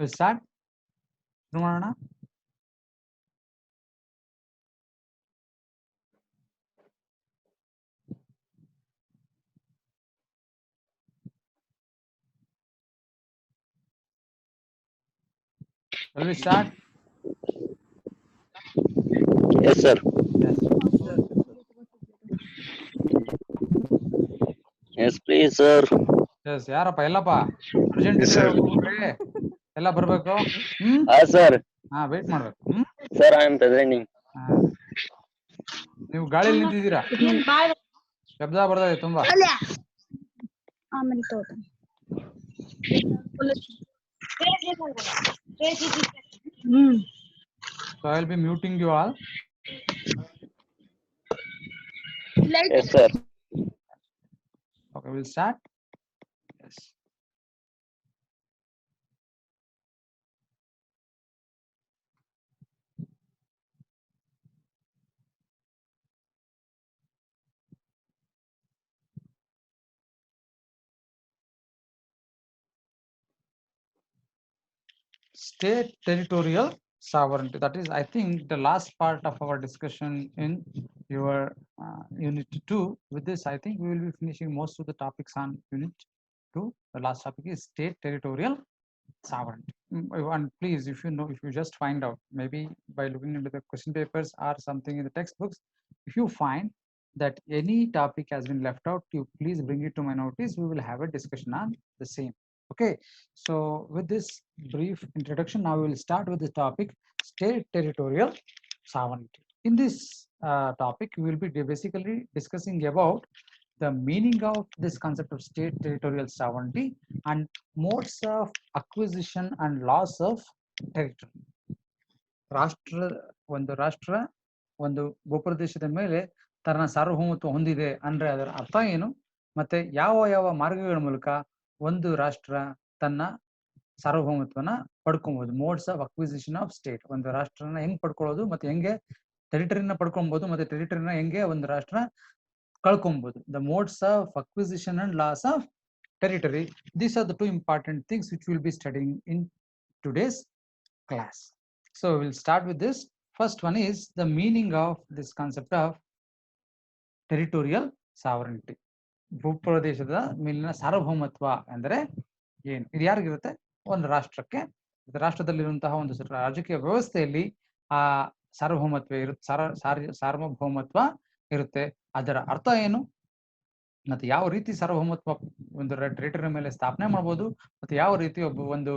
We'll start. ಶುರು ಮಾಡೋಣ. Shall we start? Yes, sir. Yes. Yes, please, sir. Yes. ಯಾರಪ್ಪ ಎಲ್ಲಪ್ಪ urgent Yes, ಇದ್ರೆ sir. ಹೋಗ್ಬಿಡ್ರಿ. ಎಲ್ಲ ಬರ್ಬೇಕು. Sir. ಹಾ ವೇಟ್ ಮಾಡ್ಬೇಕು. Sir, I am presenting. ನೀವು ಗಾಳಿಯಲ್ಲಿ ನಿಂತಿದ್ದೀರಾ, ಶಬ್ದ ಬರ್ತಾ ಇದೆ ತುಂಬಾ. So I will be muting you all. Yes, sir. Okay, we'll start. Yes. State territorial sovereignty. That is, I think, the last part of our discussion in your unit 2. With this, I think we will be finishing most of the topics on unit 2. The last topic is state territorial sovereignty. And please, if you know, if you just find out, maybe by looking into the question papers or something in the textbooks, if you find that any topic has been left out, you please bring it to my notice. We will have a discussion on the same. Okay, so with this brief introduction, now we will start with the topic state territorial sovereignty. In this topic, we will be basically discussing about the meaning of this concept of state territorial sovereignty and modes of acquisition and loss of territory. ರಾಷ್ಟ್ರ ಒಂದು ಭೂಪ್ರದೇಶದ ಮೇಲೆ ತನ್ನ ಸಾರ್ವಭೌಮತ್ವ ಹೊಂದಿದೆ ಅಂದ್ರೆ ಅದರ ಅರ್ಥ ಏನು, ಮತ್ತೆ ಯಾವ ಯಾವ ಮಾರ್ಗಗಳ ಮೂಲಕ ಒಂದು ರಾಷ್ಟ್ರ ತನ್ನ ಸಾರ್ವಭೌಮತ್ವನ ಪಡ್ಕೊಬಹುದು. Modes of acquisition of state. ಒಂದು ರಾಷ್ಟ್ರನ ಹೆಂಗ್ ಪಡ್ಕೊಳ್ಳೋದು, ಮತ್ತೆ ಹೆಂಗೆ ಟೆರಿಟರಿನ ಪಡ್ಕೊಬಹುದು, ಮತ್ತೆ ಟೆರಿಟರಿನ ಹೆಂಗೆ ಒಂದು ರಾಷ್ಟ್ರ ಕಳ್ಕೊಬಹುದು. The modes of acquisition and loss of territory. These are the two important things which we'll be studying in today's class. So we'll start with this. First one is the meaning of this concept of territorial sovereignty. ಭೂಪ್ರದೇಶದ ಮೇಲಿನ ಸಾರ್ವಭೌಮತ್ವ ಅಂದ್ರೆ ಏನು? ಇದು ಯಾರಿಗಿರುತ್ತೆ? ಒಂದು ರಾಷ್ಟ್ರಕ್ಕೆ. ರಾಷ್ಟ್ರದಲ್ಲಿರುವಂತಹ ಒಂದು ರಾಜಕೀಯ ವ್ಯವಸ್ಥೆಯಲ್ಲಿ ಆ ಸಾರ್ವಭೌಮತ್ವ ಸಾರ್ವಭೌಮತ್ವ ಇರುತ್ತೆ. ಅದರ ಅರ್ಥ ಏನು, ಮತ್ತೆ ಯಾವ ರೀತಿ ಸಾರ್ವಭೌಮತ್ವ ಒಂದು ಟೆರಿಟರಿ ಮೇಲೆ ಸ್ಥಾಪನೆ ಮಾಡಬಹುದು, ಮತ್ತೆ ಯಾವ ರೀತಿ ಒಂದು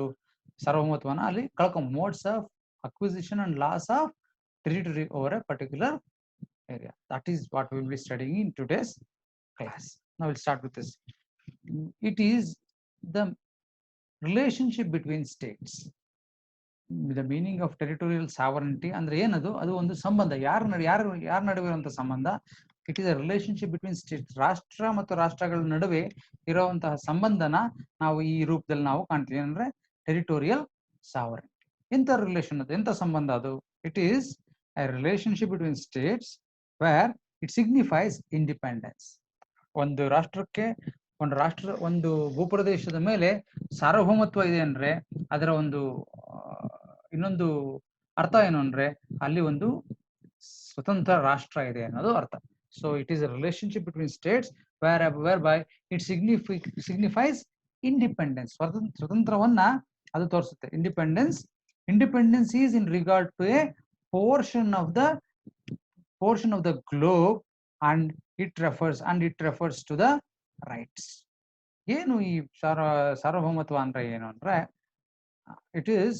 ಸಾರ್ವಭೌಮತ್ವನ ಅಲ್ಲಿ ಕಳ್ಕೊಂಡ್. Modes of acquisition and loss of territory over a particular area. That is what we will be studying in today's class. Now we'll start with this. It is the relationship between states. The meaning of territorial sovereignty ಅಂದ್ರೆ ಏನದು? ಅದು ಒಂದು ಸಂಬಂಧ. ಯಾರ ನಡುವೆ ಇರುವಂತಹ ಸಂಬಂಧ. It is a relationship between States. ರಾಷ್ಟ್ರ ಮತ್ತು ರಾಷ್ಟ್ರಗಳ ನಡುವೆ ಇರುವಂತಹ ಸಂಬಂಧನ ನಾವು ಈ ರೂಪದಲ್ಲಿ ನಾವು ಕಾಣ್ತೀವಿ. ಅಂದ್ರೆ ಟೆರಿಟೋರಿಯಲ್ ಸಾವರೆಂಟಿ. ಎಂತ ರಿಲೇಷನ್ ಅದು, ಎಂತ ಸಂಬಂಧ ಅದು? It is A relationship between states where it signifies independence. ಒಂದು ರಾಷ್ಟ್ರಕ್ಕೆ ಒಂದು ಭೂಪ್ರದೇಶದ ಮೇಲೆ ಸಾರ್ವಭೌಮತ್ವ ಇದೆ ಅಂದ್ರೆ ಅದರ ಒಂದು ಇನ್ನೊಂದು ಅರ್ಥ ಏನು ಅಂದ್ರೆ ಅಲ್ಲಿ ಒಂದು ಸ್ವತಂತ್ರ ರಾಷ್ಟ್ರ ಇದೆ ಅನ್ನೋದು ಅರ್ಥ. So it is a relationship between states whereby it signifies independence. ಸ್ವತಂತ್ರವನ್ನ ಅದು ತೋರಿಸುತ್ತೆ. Independence is in regard to a portion of the globe and it refers to the rights. ಏನು ಈ ಸಾರ್ವಭೌಮತ್ವ ಅಂದ್ರೆ ಏನು ಅಂದ್ರೆ it is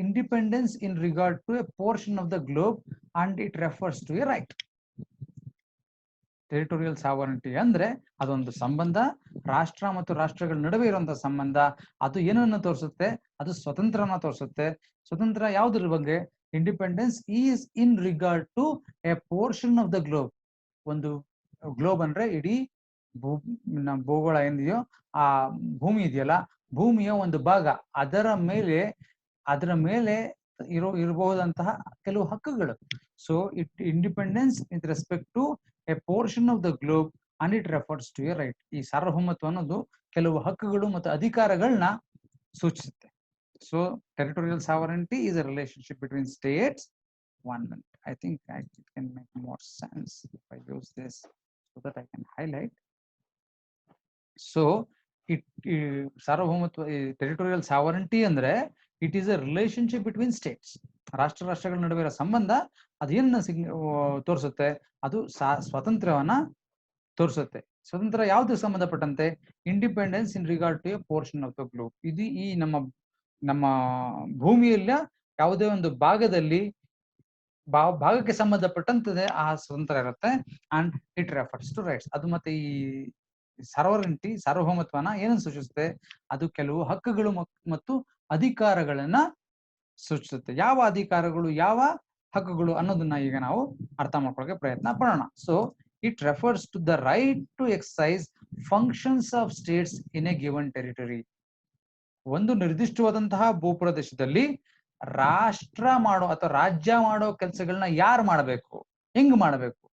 independence in regard to a portion of the globe and it refers to a right. Territorial sovereignty ಅಂದ್ರೆ ಅದೊಂದು ಸಂಬಂಧ, ರಾಷ್ಟ್ರ ಮತ್ತು ರಾಷ್ಟ್ರಗಳ ನಡುವೆ ಇರುವಂತಹ ಸಂಬಂಧ. ಅದು ಏನನ್ನು ತೋರಿಸುತ್ತೆ? ಅದು ಸ್ವತಂತ್ರನ ತೋರಿಸುತ್ತೆ. ಸ್ವತಂತ್ರ ಯಾವುದ್ರ ಬಗ್ಗೆ? Independence is in regard to a portion of the globe. ಒಂದು ಗ್ಲೋಬ್ ಅಂದ್ರೆ ಇಡೀ ಭೂಗೋಳ ಏನಿದೆಯೋ ಆ ಭೂಮಿ ಇದೆಯಲ್ಲ, ಭೂಮಿಯ ಒಂದು ಭಾಗ. ಅದರ ಮೇಲೆ ಇರಬಹುದಂತಹ ಕೆಲವು ಹಕ್ಕುಗಳು. So independence with respect to a portion of the globe and it refers to a right. ಈ ಸಾರ್ವಭೌಮತ್ವ ಅನ್ನೋದು ಕೆಲವು ಹಕ್ಕುಗಳು ಮತ್ತು ಅಧಿಕಾರಗಳನ್ನ ಸೂಚಿಸುತ್ತೆ. So territorial sovereignty is a relationship between states. One minute. I think it can make more sense if I use this so that I can highlight. So ಸಾರ್ವಭೌಮತ್ವ territorial sovereignty ಅಂದ್ರೆ it is a relationship between states. ರಾಷ್ಟ್ರಗಳ ನಡುವೆ ಇರೋ ಸಂಬಂಧ ಅದೇನ ತೋರಿಸುತ್ತೆ? ಅದು ಸ್ವಾತಂತ್ರ್ಯವನ್ನ ತೋರಿಸುತ್ತೆ. ಸ್ವತಂತ್ರ ಯಾವ್ದು ಸಂಬಂಧಪಟ್ಟಂತೆ? Independence in regard to a portion of the globe. ಇದು ಈ ನಮ್ಮ ಭೂಮಿಯ ಯಾವುದೇ ಒಂದು ಭಾಗಕ್ಕೆ ಸಂಬಂಧಪಟ್ಟಂತೆ ಆ ಸ್ವತಂತ್ರ ಇರುತ್ತೆ. And it refers to rights. ಅದು ಮತ್ತೆ ಈ ಸಾರ್ವಭೌಮತ್ವನ ಏನನ್ನು ಸೂಚಿಸುತ್ತೆ? ಅದು ಕೆಲವು ಹಕ್ಕುಗಳು ಮತ್ತು ಅಧಿಕಾರಗಳನ್ನ ಸೂಚಿಸುತ್ತೆ. ಯಾವ ಅಧಿಕಾರಗಳು, ಯಾವ ಹಕ್ಕುಗಳು ಅನ್ನೋದನ್ನ ಈಗ ನಾವು ಅರ್ಥ ಮಾಡ್ಕೊಳ್ಳೋಕೆ ಪ್ರಯತ್ನ ಪಡೋಣ. So it refers to the right to exercise functions of states in a given territory. ಒಂದು ನಿರ್ದಿಷ್ಟವಾದಂತಹ ಭೂಪ್ರದೇಶದಲ್ಲಿ ರಾಷ್ಟ್ರ ಮಾಡೋ ಅಥವಾ ರಾಜ್ಯ ಮಾಡೋ ಕೆಲಸಗಳನ್ನ ಯಾರು ಮಾಡಬೇಕು, ಹೆಂಗ್ ಮಾಡಬೇಕು,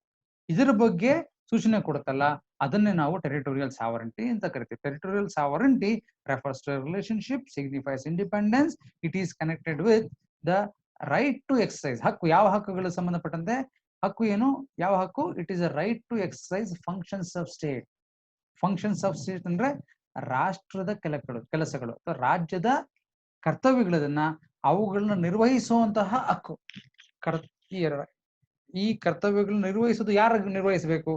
ಇದರ ಬಗ್ಗೆ ಸೂಚನೆ ಕೊಡುತ್ತಲ್ಲ, ಅದನ್ನೇ ನಾವು ಟೆರಿಟೋರಿಯಲ್ ಸಾವರಂಟಿ ಅಂತ ಕರಿತೀವಿ. Territorial sovereignty refers to relationship, signifies independence. It is connected with the right to exercise. ಹಕ್ಕು, ಯಾವ ಹಕ್ಕುಗಳು ಸಂಬಂಧಪಟ್ಟಂತೆ ಹಕ್ಕು ಏನು, ಯಾವ ಹಕ್ಕು? It is a right to exercise functions of state. Functions of state ಅಂದ್ರೆ ರಾಷ್ಟ್ರದ ಕೆಲಸಗಳು ಅಥವಾ ರಾಜ್ಯದ ಕರ್ತವ್ಯಗಳನ್ನ ಅವುಗಳನ್ನ ನಿರ್ವಹಿಸುವಂತಹ ಹಕ್ಕು. ಈ ಕರ್ತವ್ಯಗಳನ್ನ ನಿರ್ವಹಿಸೋದು ಯಾರು ನಿರ್ವಹಿಸಬೇಕು?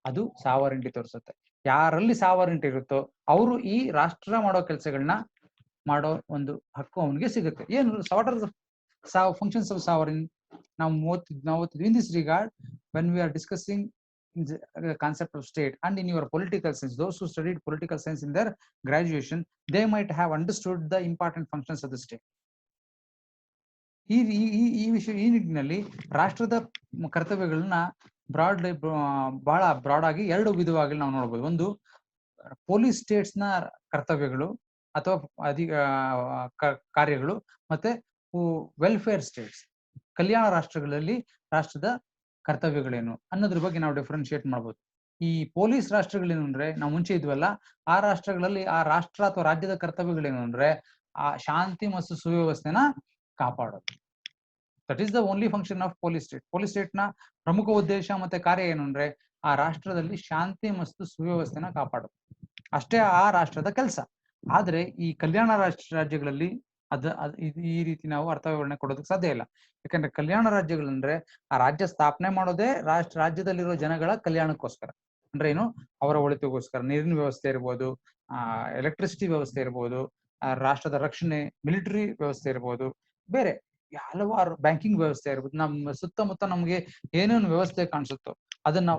ಅದು ಸಾವರಂಟಿ ತೋರಿಸುತ್ತೆ. ಯಾರಲ್ಲಿ ಸಾವರಂಟಿ ಇರುತ್ತೋ ಅವರು ಈ ರಾಷ್ಟ್ರ ಮಾಡೋ ಕೆಲಸಗಳನ್ನ ಮಾಡೋ ಒಂದು ಹಕ್ಕು ಅವನಿಗೆ ಸಿಗುತ್ತೆ. ಏನು what are the functions of sovereign? ನಾವು ಓದ್ತಿದ್ವಿ in this regard when we are discussing the concept of state, and in your political science, those who studied political science in their graduation, they might have understood the important functions of the state. ಈ ವಿಷಯ, ಈ ನಿಟ್ಟಿನಲ್ಲಿ ರಾಷ್ಟ್ರದ ಕರ್ತವ್ಯಗಳನ್ನ ಬಹಳ broad ಆಗಿ ಎರಡು ವಿಧವಾಗಿ ನಾವು ನೋಡಬಹುದು. ಒಂದು ಪೊಲೀಸ್ ಸ್ಟೇಟ್ಸ್ ನ ಕರ್ತವ್ಯಗಳು ಅಥವಾ ಕಾರ್ಯಗಳು, ಮತ್ತೆ ವೆಲ್ಫೇರ್ ಸ್ಟೇಟ್ಸ್, ಕಲ್ಯಾಣ ರಾಷ್ಟ್ರಗಳಲ್ಲಿ ರಾಷ್ಟ್ರದ ಕರ್ತವ್ಯಗಳೇನು ಅನ್ನೋದ್ರ ಬಗ್ಗೆ ನಾವು ಡಿಫ್ರೆನ್ಶಿಯೇಟ್ ಮಾಡ್ಬೋದು. ಈ ಪೊಲೀಸ್ ರಾಷ್ಟ್ರಗಳೇನು ಅಂದ್ರೆ, ನಾವು ಮುಂಚೆ ಇದ್ವಲ್ಲ, ಆ ರಾಷ್ಟ್ರಗಳಲ್ಲಿ ಆ ರಾಷ್ಟ್ರ ಅಥವಾ ರಾಜ್ಯದ ಕರ್ತವ್ಯಗಳೇನು ಅಂದ್ರೆ ಆ ಶಾಂತಿ ಮತ್ತು ಸುವ್ಯವಸ್ಥೆನ ಕಾಪಾಡೋದು. That is the only function of police state. Police state ನ ಪ್ರಮುಖ ಉದ್ದೇಶ ಮತ್ತೆ ಕಾರ್ಯ ಏನು ಅಂದ್ರೆ ಆ ರಾಷ್ಟ್ರದಲ್ಲಿ ಶಾಂತಿ ಮತ್ತು ಸುವ್ಯವಸ್ಥೆನ ಕಾಪಾಡೋದು. ಅಷ್ಟೇ ಆ ರಾಷ್ಟ್ರದ ಕೆಲಸ. ಆದ್ರೆ ಈ ಕಲ್ಯಾಣ ರಾಜ್ಯಗಳಲ್ಲಿ ಈ ರೀತಿ ನಾವು ಅರ್ಥವಿವರಣೆ ಕೊಡೋದಕ್ಕೆ ಸಾಧ್ಯ ಇಲ್ಲ. ಯಾಕಂದ್ರೆ ಕಲ್ಯಾಣ ರಾಜ್ಯಗಳಂದ್ರೆ ಆ ರಾಜ್ಯ ಸ್ಥಾಪನೆ ಮಾಡೋದೇ ರಾಜ್ಯದಲ್ಲಿರೋ ಜನಗಳ ಕಲ್ಯಾಣಕ್ಕೋಸ್ಕರ. ಅಂದ್ರೆ ಏನು, ಅವರ ಒಳಿತಿಗೋಸ್ಕರ. ನೀರಿನ ವ್ಯವಸ್ಥೆ ಇರ್ಬೋದು, ಎಲೆಕ್ಟ್ರಿಸಿಟಿ ವ್ಯವಸ್ಥೆ ಇರ್ಬೋದು, ರಾಷ್ಟ್ರದ ರಕ್ಷಣೆ, ಮಿಲಿಟರಿ ವ್ಯವಸ್ಥೆ ಇರ್ಬೋದು, ಬೇರೆ ಹಲವಾರು ಬ್ಯಾಂಕಿಂಗ್ ವ್ಯವಸ್ಥೆ ಇರ್ಬೋದು. ನಮ್ಮ ಸುತ್ತಮುತ್ತ ನಮ್ಗೆ ಏನೇನು ವ್ಯವಸ್ಥೆ ಕಾಣಿಸುತ್ತೋ ಅದನ್ನ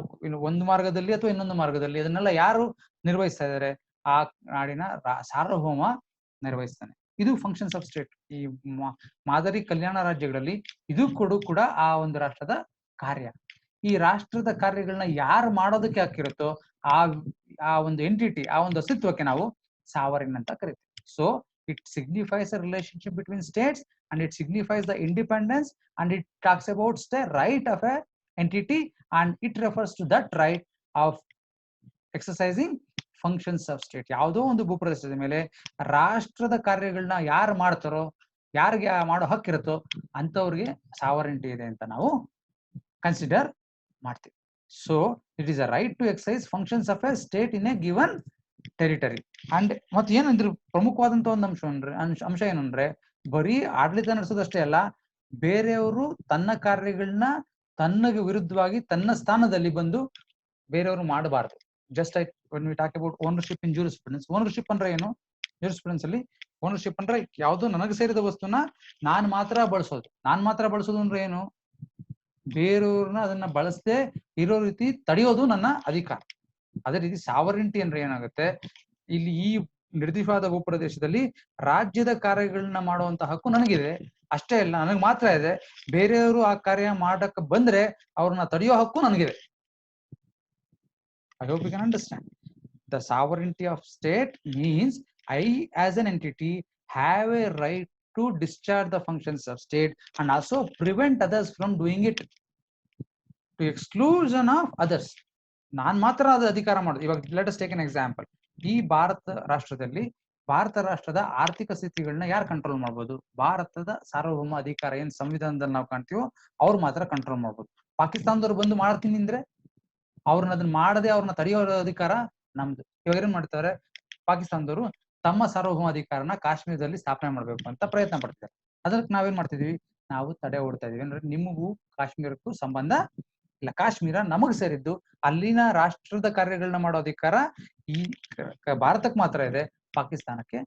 ಒಂದು ಮಾರ್ಗದಲ್ಲಿ ಅಥವಾ ಇನ್ನೊಂದು ಮಾರ್ಗದಲ್ಲಿ ಅದನ್ನೆಲ್ಲ ಯಾರು ನಿರ್ವಹಿಸ್ತಾ ಇದ್ದಾರೆ? ಆ ನಾಡಿನ ಸಾರ್ವಭೌಮ ನಿರ್ವಹಿಸ್ತಾನೆ. ಇದು ಫಂಕ್ಷನ್ಸ್ ಆಫ್ ಸ್ಟೇಟ್. ಈ ಮಾದರಿ ಕಲ್ಯಾಣ ರಾಜ್ಯಗಳಲ್ಲಿ ಇದು ಕೂಡ ಆ ಒಂದು ರಾಷ್ಟ್ರದ ಕಾರ್ಯ. ಈ ರಾಷ್ಟ್ರದ ಕಾರ್ಯಗಳನ್ನ ಯಾರು ಮಾಡೋದಕ್ಕೆ ಹಾಕಿರುತ್ತೋ ಆ ಒಂದು ಎಂಟಿಟಿ, ಆ ಒಂದು ಅಸ್ತಿತ್ವಕ್ಕೆ ನಾವು ಸಾವರಿನ್ ಅಂತ ಕರಿತೀವಿ. So it signifies a relationship between states, and it signifies the independence, and it talks about the right of a entity, and it refers to that right of exercising functions of state. ಯಾವುದೋ ಒಂದು ಭೂಪ್ರದೇಶದ ಮೇಲೆ ರಾಷ್ಟ್ರದ ಕಾರ್ಯಗಳನ್ನ ಯಾರು ಮಾಡ್ತಾರೋ, ಯಾರಿಗೆ ಮಾಡೋ ಹಕ್ಕಿರುತ್ತೋ ಅಂತವ್ರಿಗೆ ಸಾವರಿಂಟಿ ಇದೆ ಅಂತ ನಾವು ಕನ್ಸಿಡರ್ ಮಾಡ್ತೀವಿ. So it is a right to exercise functions of a state in a given territory. And ಮತ್ತೆ ಏನಂದ್ರೆ ಪ್ರಮುಖವಾದಂತ ಒಂದು ಅಂಶ ಏನಂದ್ರೆ ಬರೀ ಆಡಳಿತ ನಡೆಸೋದಷ್ಟೇ ಅಲ್ಲ, ಬೇರೆಯವರು ತನ್ನ ಕಾರ್ಯಗಳನ್ನ ತನ್ನಗೆ ವಿರುದ್ಧವಾಗಿ ತನ್ನ ಸ್ಥಾನದಲ್ಲಿ ಬಂದು ಬೇರೆಯವರು ಮಾಡಬಾರ್ದು. Just like when we talk about ownership in jurisprudence. Ownership ಅಂದ್ರೆ ಏನು? jurisprudence ಅಲ್ಲಿ ಓನರ್ಶಿಪ್ ಅಂದ್ರೆ ಯಾವ್ದೋ ನನಗೆ ಸೇರಿದ ವಸ್ತುನ ನಾನ್ ಮಾತ್ರ ಬಳಸೋದು ಅಂದ್ರೆ ಏನು? ಬೇರೆಯವ್ರನ್ನ ಅದನ್ನ ಬಳಸದೆ ಇರೋ ರೀತಿ ತಡೆಯೋದು ನನ್ನ ಅಧಿಕಾರ. ಅದೇ ರೀತಿ ಸಾವರಿಂಟಿ ಅಂದ್ರೆ ಏನಾಗುತ್ತೆ, ಇಲ್ಲಿ ಈ ನಿರ್ದಿಷ್ಟವಾದ ಭೂಪ್ರದೇಶದಲ್ಲಿ ರಾಜ್ಯದ ಕಾರ್ಯಗಳನ್ನ ಮಾಡುವಂತ ಹಕ್ಕು ನನಗಿದೆ. ಅಷ್ಟೇ ಅಲ್ಲ, ನನಗೆ ಮಾತ್ರ ಇದೆ. ಬೇರೆಯವರು ಆ ಕಾರ್ಯ ಮಾಡಕ್ ಬಂದ್ರೆ ಅವ್ರನ್ನ ತಡೆಯೋ ಹಕ್ಕು ನನಗಿದೆ. I hope you can understand. The sovereignty of state means I as an entity have a right to discharge the functions of state and also prevent others from doing it, to exclusion of others. ನಾನ್ ಮಾತ್ರ ಅದು ಅಧಿಕಾರ ಮಾಡೋದು. ಇವಾಗ let us take an example. ಈ ಭಾರತ ರಾಷ್ಟ್ರದಲ್ಲಿ ಭಾರತ ರಾಷ್ಟ್ರದ ಆರ್ಥಿಕ ಸ್ಥಿತಿಗಳನ್ನ ಯಾರು ಕಂಟ್ರೋಲ್ ಮಾಡ್ಬೋದು? ಭಾರತದ ಸಾರ್ವಭೌಮ ಅಧಿಕಾರ ಏನ್ ಸಂವಿಧಾನದಲ್ಲಿ ನಾವು ಕಾಣ್ತೀವೋ ಅವ್ರು ಮಾತ್ರ ಕಂಟ್ರೋಲ್ ಮಾಡ್ಬೋದು. ಪಾಕಿಸ್ತಾನದವ್ರು ಬಂದು ಮಾಡ್ತೀನಿ ಅಂದ್ರೆ ಅವ್ರನ್ನ ಅದನ್ನ ಮಾಡದೆ ಅವ್ರನ್ನ ತಡೆಯೋ ಅಧಿಕಾರ ನಮ್ದು. ಇವಾಗ ಏನ್ ಮಾಡ್ತಾರೆ ಪಾಕಿಸ್ತಾನದವರು? ತಮ್ಮ ಸಾರ್ವಭೌಮ ಅಧಿಕಾರನ ಕಾಶ್ಮೀರದಲ್ಲಿ ಸ್ಥಾಪನೆ ಮಾಡ್ಬೇಕು ಅಂತ ಪ್ರಯತ್ನ ಪಡ್ತಾರೆ. ಅದಕ್ಕೆ ನಾವೇನ್ ಮಾಡ್ತಿದೀವಿ? ನಾವು ತಡೆ ಓಡ್ತಾ ಇದೀವಿ. ಅಂದ್ರೆ ನಿಮಗೂ ಕಾಶ್ಮೀರಕ್ಕೂ ಸಂಬಂಧ ಇಲ್ಲ. ಕಾಶ್ಮೀರ ನಮಗ್ ಸೇರಿದ್ದು. ಅಲ್ಲಿನ ರಾಷ್ಟ್ರದ ಕಾರ್ಯಗಳನ್ನ ಮಾಡೋ ಅಧಿಕಾರ ಈ ಭಾರತಕ್ಕೆ ಮಾತ್ರ ಇದೆ, ಪಾಕಿಸ್ತಾನಕ್ಕೆ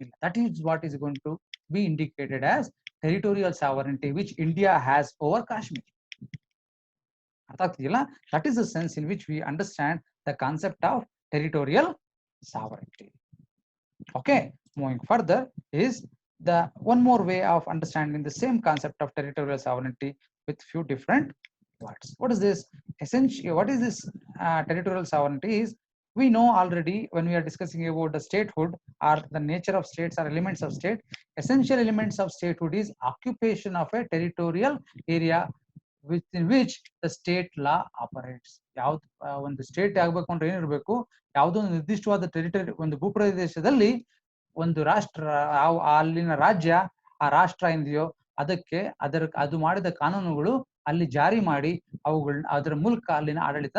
ಇಲ್ಲ. That is what is going to be indicated as territorial sovereignty which India has over Kashmir. ಅರ್ಥ ಆಗ್ತಿದೆಯಲ್ಲ? That is the sense in which we understand the concept of territorial sovereignty. Okay, moving further is the one more way of understanding the same concept of territorial sovereignty with few different words. What is this? Essentially, what is this territorial sovereignty? Is we know already when we are discussing about the statehood or the nature of states or elements of state. Essential elements of statehood is occupation of a territorial area within which the state law operates. ಯಾವ್ದು ಒಂದು state ಆಗ್ಬೇಕು ಅಂದ್ರೆ ಏನಿರ್ಬೇಕು? ಯಾವುದೋ ಒಂದು ನಿರ್ದಿಷ್ಟವಾದ territory, ಒಂದು ಭೂಪ್ರದೇಶದಲ್ಲಿ ಒಂದು ರಾಷ್ಟ್ರ, ಅಲ್ಲಿನ ರಾಜ್ಯ, ಆ ರಾಷ್ಟ್ರ ಏನಿದೆಯೋ ಅದಕ್ಕೆ ಅದು ಮಾಡಿದ ಕಾನೂನುಗಳು ಅಲ್ಲಿ ಜಾರಿ ಮಾಡಿ ಅವುಗಳನ್ನ ಅದರ ಮೂಲಕ ಅಲ್ಲಿನ ಆಡಳಿತ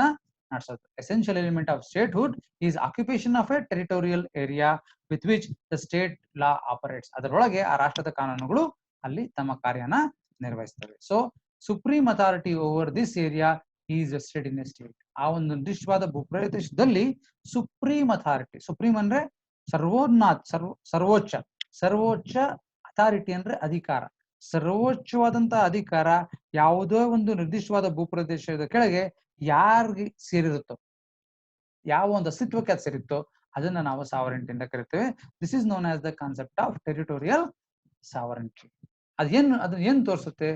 ನಡೆಸೋದು. Essential element of statehood is occupation of a territorial area with which the state law operates. ಅದರೊಳಗೆ ಆ ರಾಷ್ಟ್ರದ ಕಾನೂನುಗಳು ಅಲ್ಲಿ ತಮ್ಮ ಕಾರ್ಯನ ನಿರ್ವಹಿಸ್ತವೆ. So supreme authority over this area is vested in a state. ಆ ಒಂದು ನಿರ್ದಿಷ್ಟವಾದ ಭೂಪ್ರದೇಶದಲ್ಲಿ ಸುಪ್ರೀಂ ಅಥಾರಿಟಿ, ಸುಪ್ರೀಂ ಅಂದ್ರೆ ಸರ್ವೋಚ್ಚ ಅಥಾರಿಟಿ ಅಂದ್ರೆ ಅಧಿಕಾರ, ಸರ್ವೋಚ್ಚವಾದಂತಹ ಅಧಿಕಾರ ಯಾವುದೋ ಒಂದು ನಿರ್ದಿಷ್ಟವಾದ ಭೂಪ್ರದೇಶದ ಕೆಳಗೆ ಯಾರಿಗೆ ಸೇರಿರುತ್ತೋ, ಯಾವ ಒಂದು ಅಸ್ತಿತ್ವಕ್ಕೆ ಅದು ಸೇರಿತ್ತೋ ಅದನ್ನ ನಾವು ಸಾವರೆಂಟಿ ಅಂತ ಕರಿತೇವೆ. This is known as the concept of territorial ಸಾವರೆಂಟಿ. ಅದನ್ನ ತೋರಿಸುತ್ತೆ?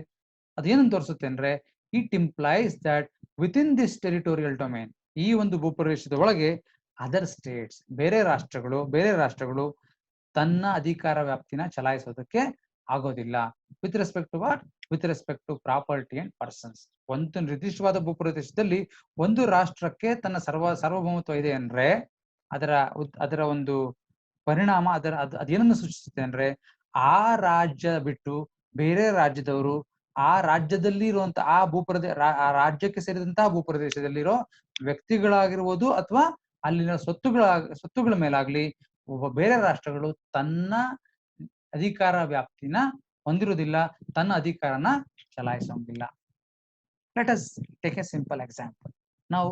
ಅದೇನನ್ನು ತೋರಿಸುತ್ತೆ ಅಂದ್ರೆ, it implies that within this territorial domain, ಈ ಒಂದು ಭೂಪ್ರದೇಶದ ಒಳಗೆ ಅದರ್ ಸ್ಟೇಟ್ಸ್, ಬೇರೆ ರಾಷ್ಟ್ರಗಳು ತನ್ನ ಅಧಿಕಾರ ವ್ಯಾಪ್ತಿನ ಚಲಾಯಿಸೋದಕ್ಕೆ ಆಗೋದಿಲ್ಲ. With respect to what? With respect to property and persons. ಒಂದು ನಿರ್ದಿಷ್ಟವಾದ ಭೂಪ್ರದೇಶದಲ್ಲಿ ಒಂದು ರಾಷ್ಟ್ರಕ್ಕೆ ತನ್ನ ಸಾರ್ವಭೌಮತ್ವ ಇದೆ ಅಂದ್ರೆ ಅದರ ಒಂದು ಪರಿಣಾಮ ಅದೇನನ್ನು ಸೂಚಿಸುತ್ತೆ ಅಂದ್ರೆ, ಆ ರಾಜ್ಯ ಬಿಟ್ಟು ಬೇರೆ ರಾಜ್ಯದವರು ಆ ರಾಜ್ಯದಲ್ಲಿ ಇರುವಂತಹ ಆ ರಾಜ್ಯಕ್ಕೆ ಸೇರಿದಂತಹ ಭೂಪ್ರದೇಶದಲ್ಲಿರೋ ವ್ಯಕ್ತಿಗಳಾಗಿರ್ಬೋದು ಅಥವಾ ಅಲ್ಲಿನ ಸ್ವತ್ತುಗಳ ಮೇಲಾಗ್ಲಿ ಬೇರೆ ರಾಷ್ಟ್ರಗಳು ತನ್ನ ಅಧಿಕಾರ ವ್ಯಾಪ್ತಿನ ಹೊಂದಿರುವುದಿಲ್ಲ, ತನ್ನ ಅಧಿಕಾರನ ಚಲಾಯಿಸೋಂಗಿಲ್ಲ. Let us take a simple example. ನಾವು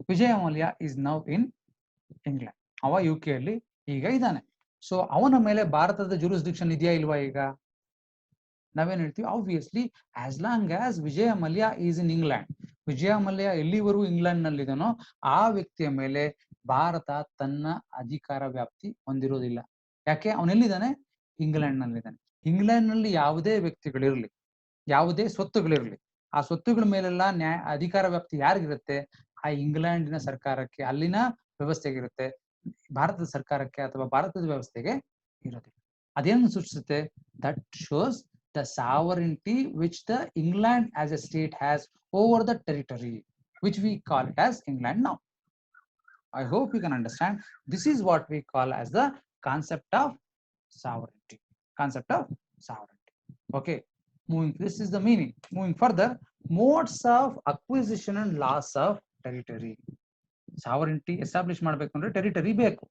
Vijay Mallya is now in England. ಅವ UK ಅಲ್ಲಿ ಈಗ ಇದ್ದಾನೆ. ಸೊ ಅವನ ಮೇಲೆ ಭಾರತದ ಜೂರಿಸ್ಡಿಕ್ಷನ್ ಇದೆಯಾ ಇಲ್ವಾ? ಈಗ ನಾವೇನ್ ಹೇಳ್ತೀವಿ? Obviously as long as Vijay Mallya is in England, Vijay Mallya ಎಲ್ಲಿವರೆಗೂ ಇಂಗ್ಲೆಂಡ್ ನಲ್ಲಿದ್ದಾನೋ ಆ ವ್ಯಕ್ತಿಯ ಮೇಲೆ ಭಾರತ ತನ್ನ ಅಧಿಕಾರ ವ್ಯಾಪ್ತಿ ಹೊಂದಿರೋದಿಲ್ಲ. ಯಾಕೆ? ಅವನೆಲ್ಲಿದ್ದಾನೆ? ಇಂಗ್ಲೆಂಡ್ ನಲ್ಲಿದ್ದಾನೆ. ಇಂಗ್ಲೆಂಡ್ ನಲ್ಲಿ ಯಾವುದೇ ವ್ಯಕ್ತಿಗಳಿರ್ಲಿ, ಯಾವುದೇ ಸ್ವತ್ತುಗಳಿರ್ಲಿ, ಆ ಸ್ವತ್ತುಗಳ ಮೇಲೆಲ್ಲ ಅಧಿಕಾರ ವ್ಯಾಪ್ತಿ ಯಾರಿಗಿರುತ್ತೆ? ಆ ಇಂಗ್ಲೆಂಡಿನ ಸರ್ಕಾರಕ್ಕೆ, ಅಲ್ಲಿನ ವ್ಯವಸ್ಥೆಗಿರುತ್ತೆ. ಭಾರತದ ಸರ್ಕಾರಕ್ಕೆ ಅಥವಾ ಭಾರತದ ವ್ಯವಸ್ಥೆಗೆ ಇರೋದಿಲ್ಲ. ಅದೇನು ಸೂಚಿಸುತ್ತೆ? That shows the sovereignty which the England as a state has over the territory which we call it as England now. I hope you can understand. This is what we call as the concept of sovereignty. Okay, this is the meaning. Moving further, modes of acquisition and loss of territory. Sovereignty establish ಮಾಡಬೇಕು ಅಂದ್ರೆ territory ಬೇಕು.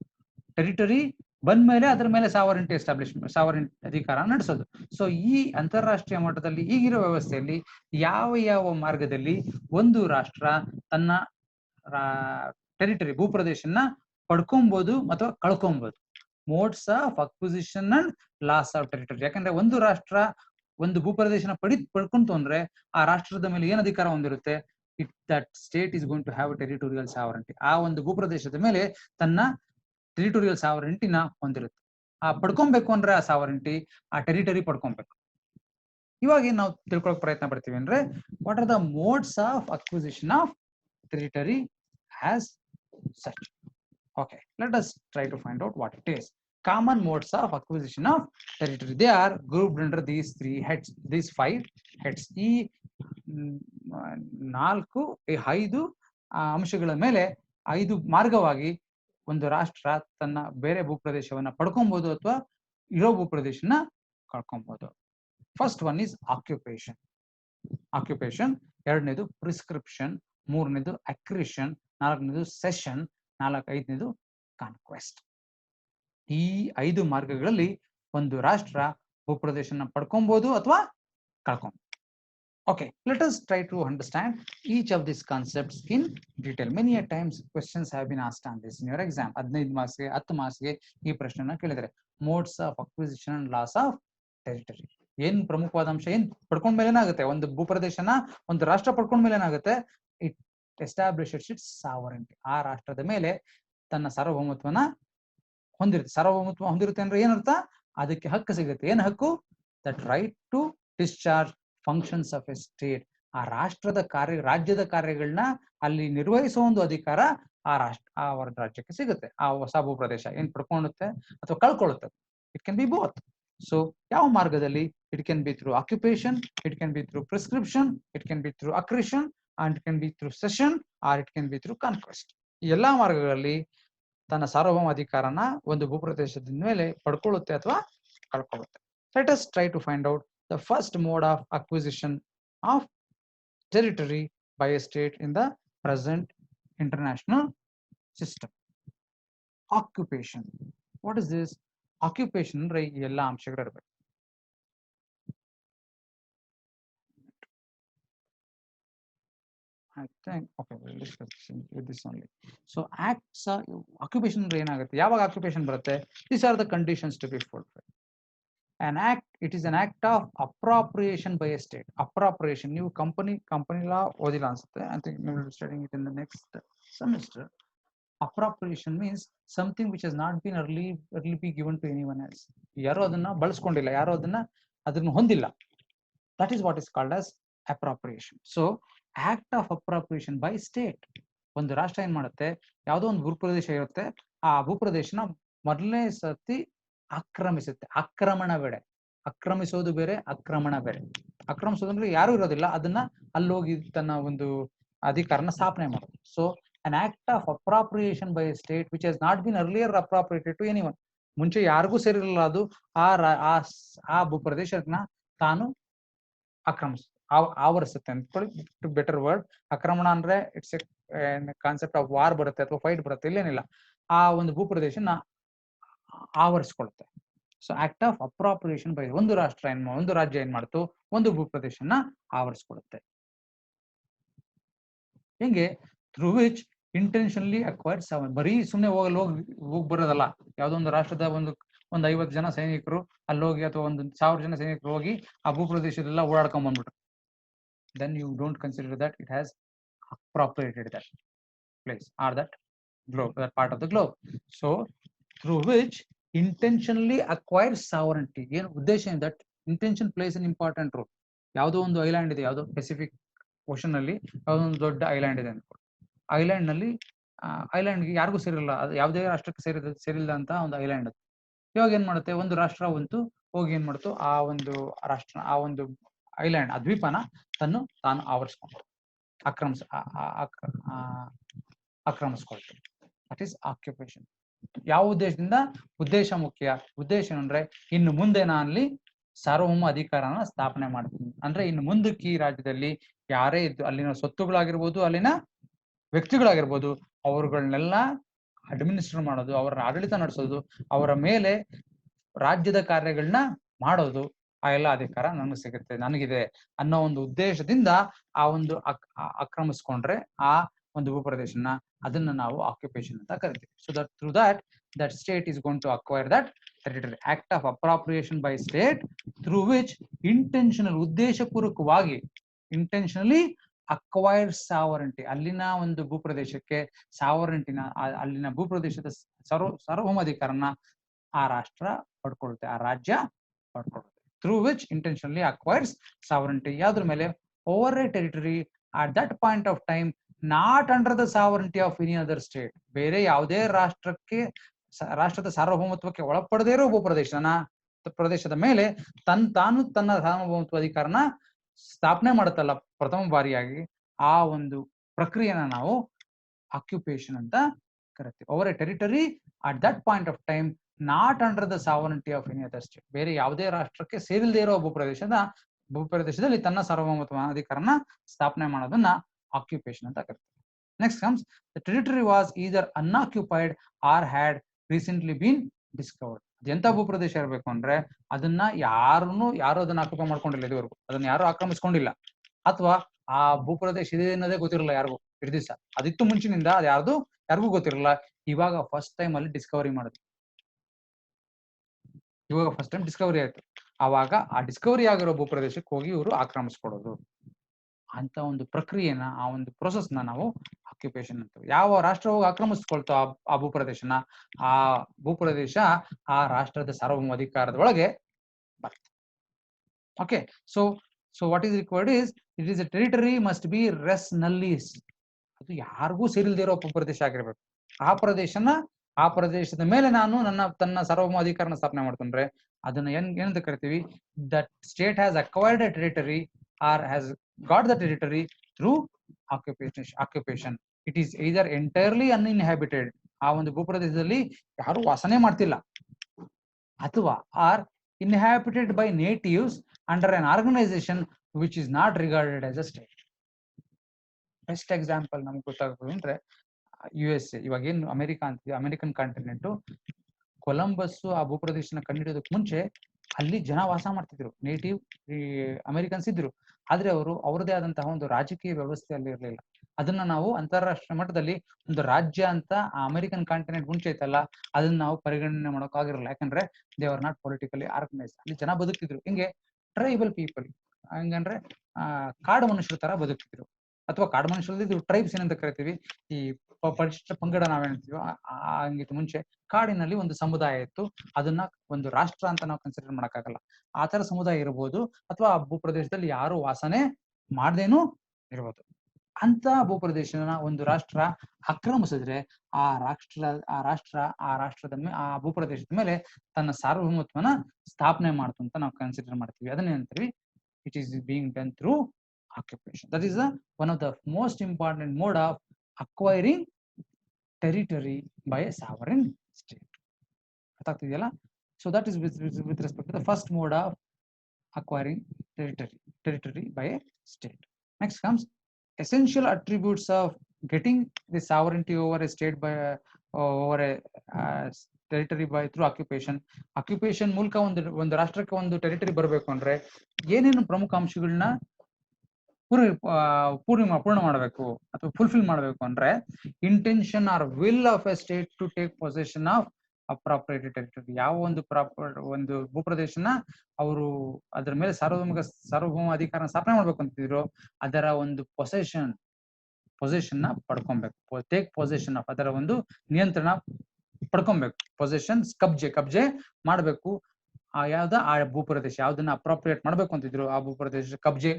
Territory ಬಂದ್ಮೇಲೆ ಅದರ ಮೇಲೆ ಸಾವರೆಂಟ್ ಅಧಿಕಾರ ನಡೆಸೋದು. So ಈ ಅಂತಾರಾಷ್ಟ್ರೀಯ ಮಟ್ಟದಲ್ಲಿ ಈಗಿರೋ ವ್ಯವಸ್ಥೆಯಲ್ಲಿ ಯಾವ ಮಾರ್ಗದಲ್ಲಿ ಒಂದು ರಾಷ್ಟ್ರ ತನ್ನ ಟೆರಿಟರಿ ಭೂಪ್ರದೇಶನ ಪಡ್ಕೊಬಹುದು ಅಥವಾ ಕಳ್ಕೊಬಹುದು? Modes of acquisition and loss of territory. ಯಾಕಂದ್ರೆ ಒಂದು ರಾಷ್ಟ್ರ ಒಂದು ಭೂಪ್ರದೇಶನ ಪಡ್ಕೊಂತು ಅಂದ್ರೆ ಆ ರಾಷ್ಟ್ರದ ಮೇಲೆ ಏನ್ ಅಧಿಕಾರ ಹೊಂದಿರುತ್ತೆ? That state is going to have territorial sovereignty. ಆ ಒಂದು ಭೂಪ್ರದೇಶದ ಮೇಲೆ ತನ್ನ ಟೆರಿಟೋರಿಯಲ್ ಸಾವರೆಂಟಿನ ಹೊಂದಿರುತ್ತೆ. ಆ ಪಡ್ಕೊಬೇಕು ಅಂದ್ರೆ ಆ ಸಾವರೆಂಟಿ, ಆ ಟೆರಿಟರಿ ಪಡ್ಕೊಬೇಕು. ಇವಾಗ ನಾವು ತಿಳ್ಕೊಳಕ್ ಪ್ರಯತ್ನ ಪಡ್ತೀವಿ ಅಂದ್ರೆ, what are the modes of acquisition of territory as such? Okay, let us try to find out what it is. Common modes of acquisition of territory. They are grouped under these 5 heads. ಈ 4-5 ಅಂಶಗಳ ಮೇಲೆ 5 ಮಾರ್ಗವಾಗಿ ಒಂದು ರಾಷ್ಟ್ರ ತನ್ನ ಬೇರೆ ಭೂಪ್ರದೇಶವನ್ನ ಪಡ್ಕೊಬಹುದು ಅಥವಾ ಇರೋ ಭೂಪ್ರದೇಶನ ಕಳ್ಕೊಬಹುದು. First one is occupation. Occupation. ಎರಡನೇದು ಪ್ರಿಸ್ಕ್ರಿಪ್ಷನ್. ಮೂರನೇದು ಅಕ್ರಿಷನ್. ನಾಲ್ಕನೇದು ಸೆಷನ್. ಐದನೇದು ಕಾನ್ಕ್ವೆಸ್ಟ್. ಈ 5 ಮಾರ್ಗಗಳಲ್ಲಿ ಒಂದು ರಾಷ್ಟ್ರ ಭೂಪ್ರದೇಶನ ಪಡ್ಕೊಬಹುದು ಅಥವಾ ಕಳ್ಕೊಬಹುದು. Okay, let us try to understand each of these concepts in detail. Many a times questions have been asked on this in your exam. 15 ಮಾರ್ಕ್ಸ್ಗೆ 10 ಮಾರ್ಕ್ಸ್ಗೆ ಈ ಪ್ರಶ್ನೆನ ಕೇಳಿದರೆ modes of acquisition and loss of territory. ಏನ್ ಪ್ರಮುಖವಾದ ಅಂಶ, ಏನ್ ಪಡ್ಕೊಂಡ ಮೇಲೆ ಏನಾಗುತ್ತೆ, ಒಂದು ಭೂಪ್ರದೇಶನ ಒಂದು ರಾಷ್ಟ್ರ ಪಡ್ಕೊಂಡ ಮೇಲೆ ಏನಾಗುತ್ತೆ, ಇಟ್ ಎಸ್ಟಾಬ್ಲಿಷಸ್ ಇಟ್ಸ್ ಸಾವರೆಂಟಿ. ಆ ರಾಷ್ಟ್ರದ ಮೇಲೆ ತನ್ನ ಸಾರ್ವಭೌಮತ್ವನ ಹೊಂದಿರುತ್ತೆ. ಸಾರ್ವಭೌಮತ್ವ ಹೊಂದಿರುತ್ತೆ ಅಂದ್ರೆ ಏನರ್ಥ, ಅದಕ್ಕೆ ಹಕ್ಕು ಸಿಗುತ್ತೆ. ಏನ್ ಹಕ್ಕು? That right to discharge functions of a state. ಆ ರಾಷ್ಟ್ರದ ರಾಜ್ಯದ ಕಾರ್ಯಗಳನ್ನ ಅಲ್ಲಿ ನಿರ್ವಹಿಸುವ ಒಂದು ಅಧಿಕಾರ ಆ ರಾಜ್ಯಕ್ಕೆ ಸಿಗುತ್ತೆ. ಆ ಹೊಸ ಭೂಪ್ರದೇಶ ಏನ್ ಪಡ್ಕೊಳ್ಳುತ್ತೆ ಅಥವಾ ಕಳ್ಕೊಳ್ಳುತ್ತೆ. It can be both. So ಯಾವ ಮಾರ್ಗದಲ್ಲಿ? It can be through occupation, it can be through prescription, it can be through accretion, and it can be through cession, or it can be through conquest. ಈ ಎಲ್ಲಾ ಮಾರ್ಗಗಳಲ್ಲಿ ತನ್ನ ಸಾರ್ವಭೌಮ ಅಧಿಕಾರನ ಒಂದು ಭೂಪ್ರದೇಶದ ಮೇಲೆ ಪಡ್ಕೊಳ್ಳುತ್ತೆ ಅಥವಾ ಕಳ್ಕೊಳ್ಳುತ್ತೆ. Let us try to find out the first mode of acquisition of territory by a state in the present international system. Occupation. What is this? Occupation ಅಂದ್ರೆ ಈ ಎಲ್ಲ ಅಂಶಗಳು ಇರಬೇಕು. I think okay, we'll discuss with this only. So acts occupation ಅಂದ್ರೆ ಏನಾಗುತ್ತೆ, ಯಾವಾಗ occupation ಬರುತ್ತೆ? These are the conditions to be fulfilled. An act, it is an act of appropriation by a state. Appropriation, ನೀವು company law ಓದಿಲ್ಲ ಅನ್ಸುತ್ತೆ. I think we will be studying it in the next semester. Appropriation means something which has not been early be given to anyone else. ಯಾರು ಅದನ್ನ ಬಳಸ್ಕೊಂಡಿಲ್ಲ, ಯಾರು ಅದನ್ನ ಹೊಂದಿಲ್ಲ. That is what is called as appropriation. So act of appropriation by state. ಒಂದು ರಾಷ್ಟ್ರ ಏನ್ ಮಾಡುತ್ತೆ, ಯಾವುದೋ ಒಂದು ಭೂಪ್ರದೇಶ ಇರುತ್ತೆ, ಆ ಭೂಪ್ರದೇಶನ ಮೊದಲನೇ ಸತಿ ಆಕ್ರಮಿಸುತ್ತೆ. ಆಕ್ರಮಣ ಬೇರೆ, ಆಕ್ರಮಿಸೋದು ಬೇರೆ, ಆಕ್ರಮಣ ಬೇರೆ. ಆಕ್ರಮಿಸೋದು ಅಂದ್ರೆ ಯಾರು ಇರೋದಿಲ್ಲ, ಅದನ್ನ ಅಲ್ಲೋಗಿ ತನ್ನ ಒಂದು ಅಧಿಕಾರನ ಸ್ಥಾಪನೆ ಮಾಡೋದು. So an act of appropriation by a state which has not been earlier appropriated to anyone. ಮುಂಚೆ ಯಾರಿಗೂ ಸೇರಿರಲಿಲ್ಲ ಅದು, ಆ ಭೂಪ್ರದೇಶನ ತಾನು ಆವರಿಸುತ್ತೆ ಅನ್ಕೊಳ್ಳಿ. ಟು ಬೆಟರ್ ವರ್ಡ್, ಆಕ್ರಮಣ ಅಂದ್ರೆ it's a concept of war ಬರುತ್ತೆ ಅಥವಾ ಫೈಟ್ ಬರುತ್ತೆ, ಇಲ್ಲೇನಿಲ್ಲ. ಆ ಒಂದು ಭೂಪ್ರದೇಶನ ಆವರಿಸ್ಕೊಳುತ್ತೆ. So act of appropriation by ಒಂದು ರಾಷ್ಟ್ರ ಒಂದು ರಾಜ್ಯ ಏನ್ ಮಾಡ್ತು, ಒಂದು ಭೂಪ್ರದೇಶನ ಆವರಿಸ್ಕೊಳುತ್ತೆ. ಹೆಂಗೆ? Through which intentionally acquired sovereign. ಬರೀ ಸುಮ್ಮನೆ ಹೋಗಿ ಬರೋದಲ್ಲ. ಯಾವ್ದೋ ಒಂದು ರಾಷ್ಟ್ರದ ಒಂದು 50 ಜನ ಸೈನಿಕರು ಅಲ್ಲೋಗಿ ಅಥವಾ 1000 ಜನ ಸೈನಿಕರು ಹೋಗಿ ಆ ಭೂಪ್ರದೇಶದೆಲ್ಲ ಓಡಾಡ್ಕೊಂಡ್ ಬಂದ್ಬಿಟ್ರು. Then you don't consider that it has appropriated that place or that globe, that part of the globe. So through which intentionally acquires sovereignty. ಏನು ಉದ್ದೇಶ? that intention plays an important role. ಯಾವುದೋ ಒಂದು ಐಲ್ಯಾಂಡ್ ಇದೆ, ಯಾವುದೋ Pacific ocean ಅಲ್ಲಿ ಯಾವುದೋ ಒಂದು ದೊಡ್ಡ ಐಲ್ಯಾಂಡ್ ಇದೆ ಅನ್ಕೊಳ್ಳಿ. ಐಲ್ಯಾಂಡ್ ನಲ್ಲಿ ಐಲ್ಯಾಂಡ್ಗೆ ಯಾರಿಗೂ ಸೇರಿಲ್ಲ, ಅದು ಯಾವುದೇ ರಾಷ್ಟ್ರಕ್ಕೆ ಸೇರಿಲ್ಲ ಅಂತ ಒಂದು ಐಲ್ಯಾಂಡ್ ಅದು. ಇವಾಗ ಏನ್ ಮಾಡುತ್ತೆ, ಒಂದು ರಾಷ್ಟ್ರ ಹೋಗಿ ಏನ್ ಮಾಡ್ತು, ಆ ಒಂದು ರಾಷ್ಟ್ರ, ಆ ಒಂದು ಐಲ್ಯಾಂಡ್, ಆ ದ್ವೀಪನ ತಾನು ಆವರಿಸ್ಕೊಂಡು ಆಕ್ರಮಿಸ್ಕೊಳ್ತು. That is occupation. ಯಾವ ಉದ್ದೇಶದಿಂದ? ಉದ್ದೇಶ ಮುಖ್ಯ. ಉದ್ದೇಶ ಅಂದ್ರೆ ಇನ್ನು ಮುಂದೆ ನಾನಲ್ಲಿ ಸಾರ್ವಭೌಮ ಅಧಿಕಾರನ ಸ್ಥಾಪನೆ ಮಾಡ್ತೀನಿ ಅಂದ್ರೆ, ಇನ್ನು ಮುಂದಕ್ಕೆ ಈ ರಾಜ್ಯದಲ್ಲಿ ಯಾರೇ ಇದ್ದು, ಅಲ್ಲಿನ ಸ್ವತ್ತುಗಳಾಗಿರ್ಬೋದು, ಅಲ್ಲಿನ ವ್ಯಕ್ತಿಗಳಾಗಿರ್ಬೋದು, ಅವರುಗಳನ್ನೆಲ್ಲ ಅಡ್ಮಿನಿಸ್ಟ್ರೇಟ್ ಮಾಡೋದು, ಅವರ ಆಡಳಿತ ನಡೆಸೋದು, ಅವರ ಮೇಲೆ ರಾಜ್ಯದ ಕಾರ್ಯಗಳನ್ನ ಮಾಡೋದು, ಆ ಎಲ್ಲ ಅಧಿಕಾರ ನನಗೆ ಸಿಗುತ್ತೆ, ನನಗಿದೆ ಅನ್ನೋ ಒಂದು ಉದ್ದೇಶದಿಂದ ಆ ಒಂದು ಆಕ್ರಮಿಸ್ಕೊಂಡ್ರೆ ಆ ಒಂದು ಭೂಪ್ರದೇಶನ, ಅದನ್ನ ನಾವು ಆಕ್ಯುಪೇಷನ್ ಅಂತ ಕರಿತೀವಿ. So that through that state is going to acquire that territory. Act of appropriation by state through which intentional, ಉದ್ದೇಶಪೂರ್ವಕವಾಗಿ, intentionally acquires sovereignty. ಅಲ್ಲಿನ ಒಂದು ಭೂಪ್ರದೇಶಕ್ಕೆ ಸಾವರೆಂಟಿನ, ಅಲ್ಲಿನ ಭೂಪ್ರದೇಶದ ಸಾರ್ವಭೌಮಾಧಿಕಾರನ ಆ ರಾಷ್ಟ್ರ ಪಡ್ಕೊಳ್ಳುತ್ತೆ, ಆ ರಾಜ್ಯ ಪಡ್ಕೊಳ್ಳುತ್ತೆ. Through which intentionally acquires sovereignty. ಯಾವ್ದ್ರ ಮೇಲೆ? over a territory at that point of time not under the sovereignty of any other state. ಬೇರೆ ಯಾವುದೇ ರಾಷ್ಟ್ರದ ಸಾರ್ವಭೌಮತ್ವಕ್ಕೆ ಒಳಪಡದೇ ಇರೋ ಪ್ರದೇಶದ ಮೇಲೆ ತಾನು ತನ್ನ ಸಾರ್ವಭೌಮತ್ವ ಅಧಿಕಾರನ ಸ್ಥಾಪನೆ ಮಾಡುತ್ತಲ್ಲ ಪ್ರಥಮ ಬಾರಿಯಾಗಿ, ಆ ಒಂದು ಪ್ರಕ್ರಿಯೆನ ನಾವು ಆಕ್ಯುಪೇಷನ್ ಅಂತ correct over A territory at that point of time not under the sovereignty of any other state. ಬೇರೆ ಯಾವುದೇ ರಾಷ್ಟ್ರಕ್ಕೆ ಸೇರಿಲ್ಲದೆ ಇರೋ ಭೂಪ್ರದೇಶದಲ್ಲಿ ತನ್ನ ಸಾರ್ವಭೌಮತ್ವ ಅಧಿಕಾರನ ಸ್ಥಾಪನೆ ಮಾಡೋದನ್ನ ಆಕ್ಯುಪೇಷನ್ ಅಂತ ಕರೀತಾರೆ. Next comes the territory was either unoccupied or had recently been discovered. ಎಂತ ಭೂಪ್ರದೇಶ ಇರಬೇಕು ಅಂದ್ರೆ ಅದನ್ನ ಯಾರು ಅದನ್ನ ಆಕ್ಯುಪೈ ಮಾಡ್ಕೊಂಡಿಲ್ಲ ಇದುವರೆಗೂ, ಅದನ್ನ ಯಾರು ಆಕ್ರಮಿಸ್ಕೊಂಡಿಲ್ಲ, ಅಥವಾ ಆ ಭೂಪ್ರದೇಶ ಇದೆ ಅನ್ನೋದೇ ಗೊತ್ತಿರಲ್ಲ ಯಾರಿಗೂ ಇಡೀ ದಿವಸ. ಅದಿತ್ತು ಮುಂಚಿನಿಂದ ಅದು ಯಾರಿಗೂ ಗೊತ್ತಿರಲ್ಲ. ಇವಾಗ ಫಸ್ಟ್ ಟೈಮ್ ಅಲ್ಲಿ ಡಿಸ್ಕವರಿ ಮಾಡಿದ್ರು, ಇವಾಗ ಫಸ್ಟ್ ಟೈಮ್ ಡಿಸ್ಕವರಿ ಆಯ್ತು. ಆವಾಗ ಆ ಡಿಸ್ಕವರಿ ಆಗಿರೋ ಭೂಪ್ರದೇಶಕ್ಕೆ ಹೋಗಿ ಇವರು ಆಕ್ರಮಿಸ್ಕೊಡೋದು ಅಂತ ಒಂದು ಪ್ರಕ್ರಿಯೆನ, ಆ ಒಂದು ಪ್ರೊಸೆಸ್ನ ನಾವು ಆಕ್ಯುಪೇಷನ್ ಅಂತೀವಿ. ಯಾವ ರಾಷ್ಟ್ರ ಹೋಗಿ ಆಕ್ರಮಿಸ್ಕೊಳ್ತೋ ಆ ಭೂಪ್ರದೇಶನ, ಆ ಭೂಪ್ರದೇಶ ಆ ರಾಷ್ಟ್ರದ ಸಾರ್ವಭೌಮ ಅಧಿಕಾರದ ಒಳಗೆ ಬರ್ತದೆ. Okay, so what is required is it is a territory must be res nullius. ಅದು ಯಾರಿಗೂ ಸೇರಿಲ್ದೇ ಇರೋ ಭೂಪ್ರದೇಶ ಆಗಿರ್ಬೇಕು. ಆ ಪ್ರದೇಶದ ಮೇಲೆ ನಾನು ತನ್ನ ಸಾರ್ವಭೌಮ ಅಧಿಕಾರನ ಸ್ಥಾಪನೆ ಮಾಡ್ಕೊಂಡ್ರೆ ಅದನ್ನ ಏನಂತ ಕರಿತೀವಿ? That state has acquired a territory or has got the territory through occupation. It is either entirely uninhabited, ಆ ಒಂದು ಭೂಪ್ರದೇಶದಲ್ಲಿ ಯಾರು ವಾಸನೆ ಮಾಡ್ತಿಲ್ಲ, ಅಥವಾ or inhabited by natives under an organization which is not regarded as a state. Best example ನಮ್ಗೆ ಗೊತ್ತಾಗೋದು ಅಂದ್ರೆ USA. ಇವಾಗ ಏನು ಅಮೆರಿಕಾ ಅಂತೀವಿ, ಅಮೆರಿಕನ್ ಕಾಂಟಿನೆಂಟ್, ಕೊಲಂಬಸ್ ಆ ಭೂಪ್ರದೇಶನ ಕಂಡುಹಿಡಿಯೋದಕ್ಕೆ ಮುಂಚೆ ಅಲ್ಲಿ ಜನ ವಾಸ ಮಾಡ್ತಿದ್ರು, ನೇಟಿವ್ ಅಮೆರಿಕನ್ಸ್ ಇದ್ರು. ಆದ್ರೆ ಅವರು ಅವ್ರದೇ ಆದಂತಹ ಒಂದು ರಾಜಕೀಯ ವ್ಯವಸ್ಥೆ ಅಲ್ಲಿ ಇರಲಿಲ್ಲ. ಅದನ್ನ ನಾವು ಅಂತಾರಾಷ್ಟ್ರೀಯ ಮಟ್ಟದಲ್ಲಿ ಒಂದು ರಾಜ್ಯ ಅಂತ ಆ ಅಮೆರಿಕನ್ ಕಾಂಟಿನೆಂಟ್ ಮುಂಚೆ ಐತಲ್ಲ, ಅದನ್ನ ನಾವು ಪರಿಗಣನೆ ಮಾಡೋಕ್ಕಾಗಿರಲ್ಲ. ಯಾಕಂದ್ರೆ they are not politically organised. ಅಲ್ಲಿ ಜನ ಬದುಕ್ತಿದ್ರು ಹಿಂಗೆ ಟ್ರೈಬಲ್ ಪೀಪಲ್, ಹಂಗಂದ್ರೆ ಕಾಡು ಮನುಷ್ಯರ ತರ ಬದುಕ್ತಿದ್ರು. ಅಥವಾ ಕಾಡು ಮನುಷ್ಯರಲ್ಲಿ ಇದು ಟ್ರೈಬ್ಸ್ ಏನಂತ ಕರಿತೀವಿ. ಈ ಪರಿಶಿಷ್ಟ ಪಂಗಡ ನಾವೇನ್ತೀವಿ ಹಂಗಿತ್ತು. ಮುಂಚೆ ಕಾಡಿನಲ್ಲಿ ಒಂದು ಸಮುದಾಯ ಇತ್ತು, ಅದನ್ನ ಒಂದು ರಾಷ್ಟ್ರ ಅಂತ ನಾವು ಕನ್ಸಿಡರ್ ಮಾಡಕ್ಕಾಗಲ್ಲ. ಆ ತರ ಸಮುದಾಯ ಇರ್ಬೋದು, ಅಥವಾ ಆ ಭೂಪ್ರದೇಶದಲ್ಲಿ ಯಾರು ವಾಸನೆ ಮಾಡ್ದೇನು ಇರ್ಬೋದು. ಅಂತ ಭೂಪ್ರದೇಶನ ಒಂದು ರಾಷ್ಟ್ರ ಆಕ್ರಮಿಸಿದ್ರೆ ಆ ಭೂಪ್ರದೇಶದ ಮೇಲೆ ತನ್ನ ಸಾರ್ವಭೌಮತ್ವನ ಸ್ಥಾಪನೆ ಮಾಡ್ತು ಅಂತ ನಾವು ಕನ್ಸಿಡರ್ ಮಾಡ್ತೀವಿ. ಅದನ್ನೇನಂತೀವಿ? It is being done through occupation. That is one of the most important mode of acquiring territory by a sovereign state. So that is with respect to the first mode of acquiring territory by a state. Next comes essential attributes of getting the sovereignty over a state by over a territory by through occupation. Occupation ಮೂಲಕ ಒಂದು ರಾಷ್ಟ್ರಕ್ಕೆ ಒಂದು territory ಬರಬೇಕು ಅಂದ್ರೆ ಏನೇನು ಪ್ರಮುಖ ಅಂಶಗಳನ್ನ ಪೂರ್ಣ ಮಾಡಬೇಕು ಅಥವಾ ಫುಲ್ಫಿಲ್ ಮಾಡಬೇಕು ಅಂದ್ರೆ, intention or will of a state to take possession of appropriated territory. ಯಾವ ಒಂದು ಭೂಪ್ರದೇಶನ ಅವರು ಅದರ ಮೇಲೆ ಸಾರ್ವಭೌಮ ಅಧಿಕಾರ ಸ್ಥಾಪನೆ ಮಾಡ್ಬೇಕು ಅಂತಿದ್ರು, ಅದರ ಒಂದು ಪೊಸೆಷನ್ ನ ಪಡ್ಕೊಬೇಕು. ಟೇಕ್ ಪೊಸೆಷನ್ ಆಫ್, ಅದರ ಒಂದು ನಿಯಂತ್ರಣ ಪಡ್ಕೊಬೇಕು. ಪೊಸೆಷನ್ ಕಬ್ಜೆ ಮಾಡಬೇಕು. ಆ ಭೂಪ್ರದೇಶ ಯಾವ್ದನ್ನ ಅಪ್ರಾಪ್ರಿಯೇಟ್ ಮಾಡ್ಬೇಕು ಅಂತಿದ್ರು ಆ ಭೂಪ್ರದೇಶ ಕಬ್ಜೆ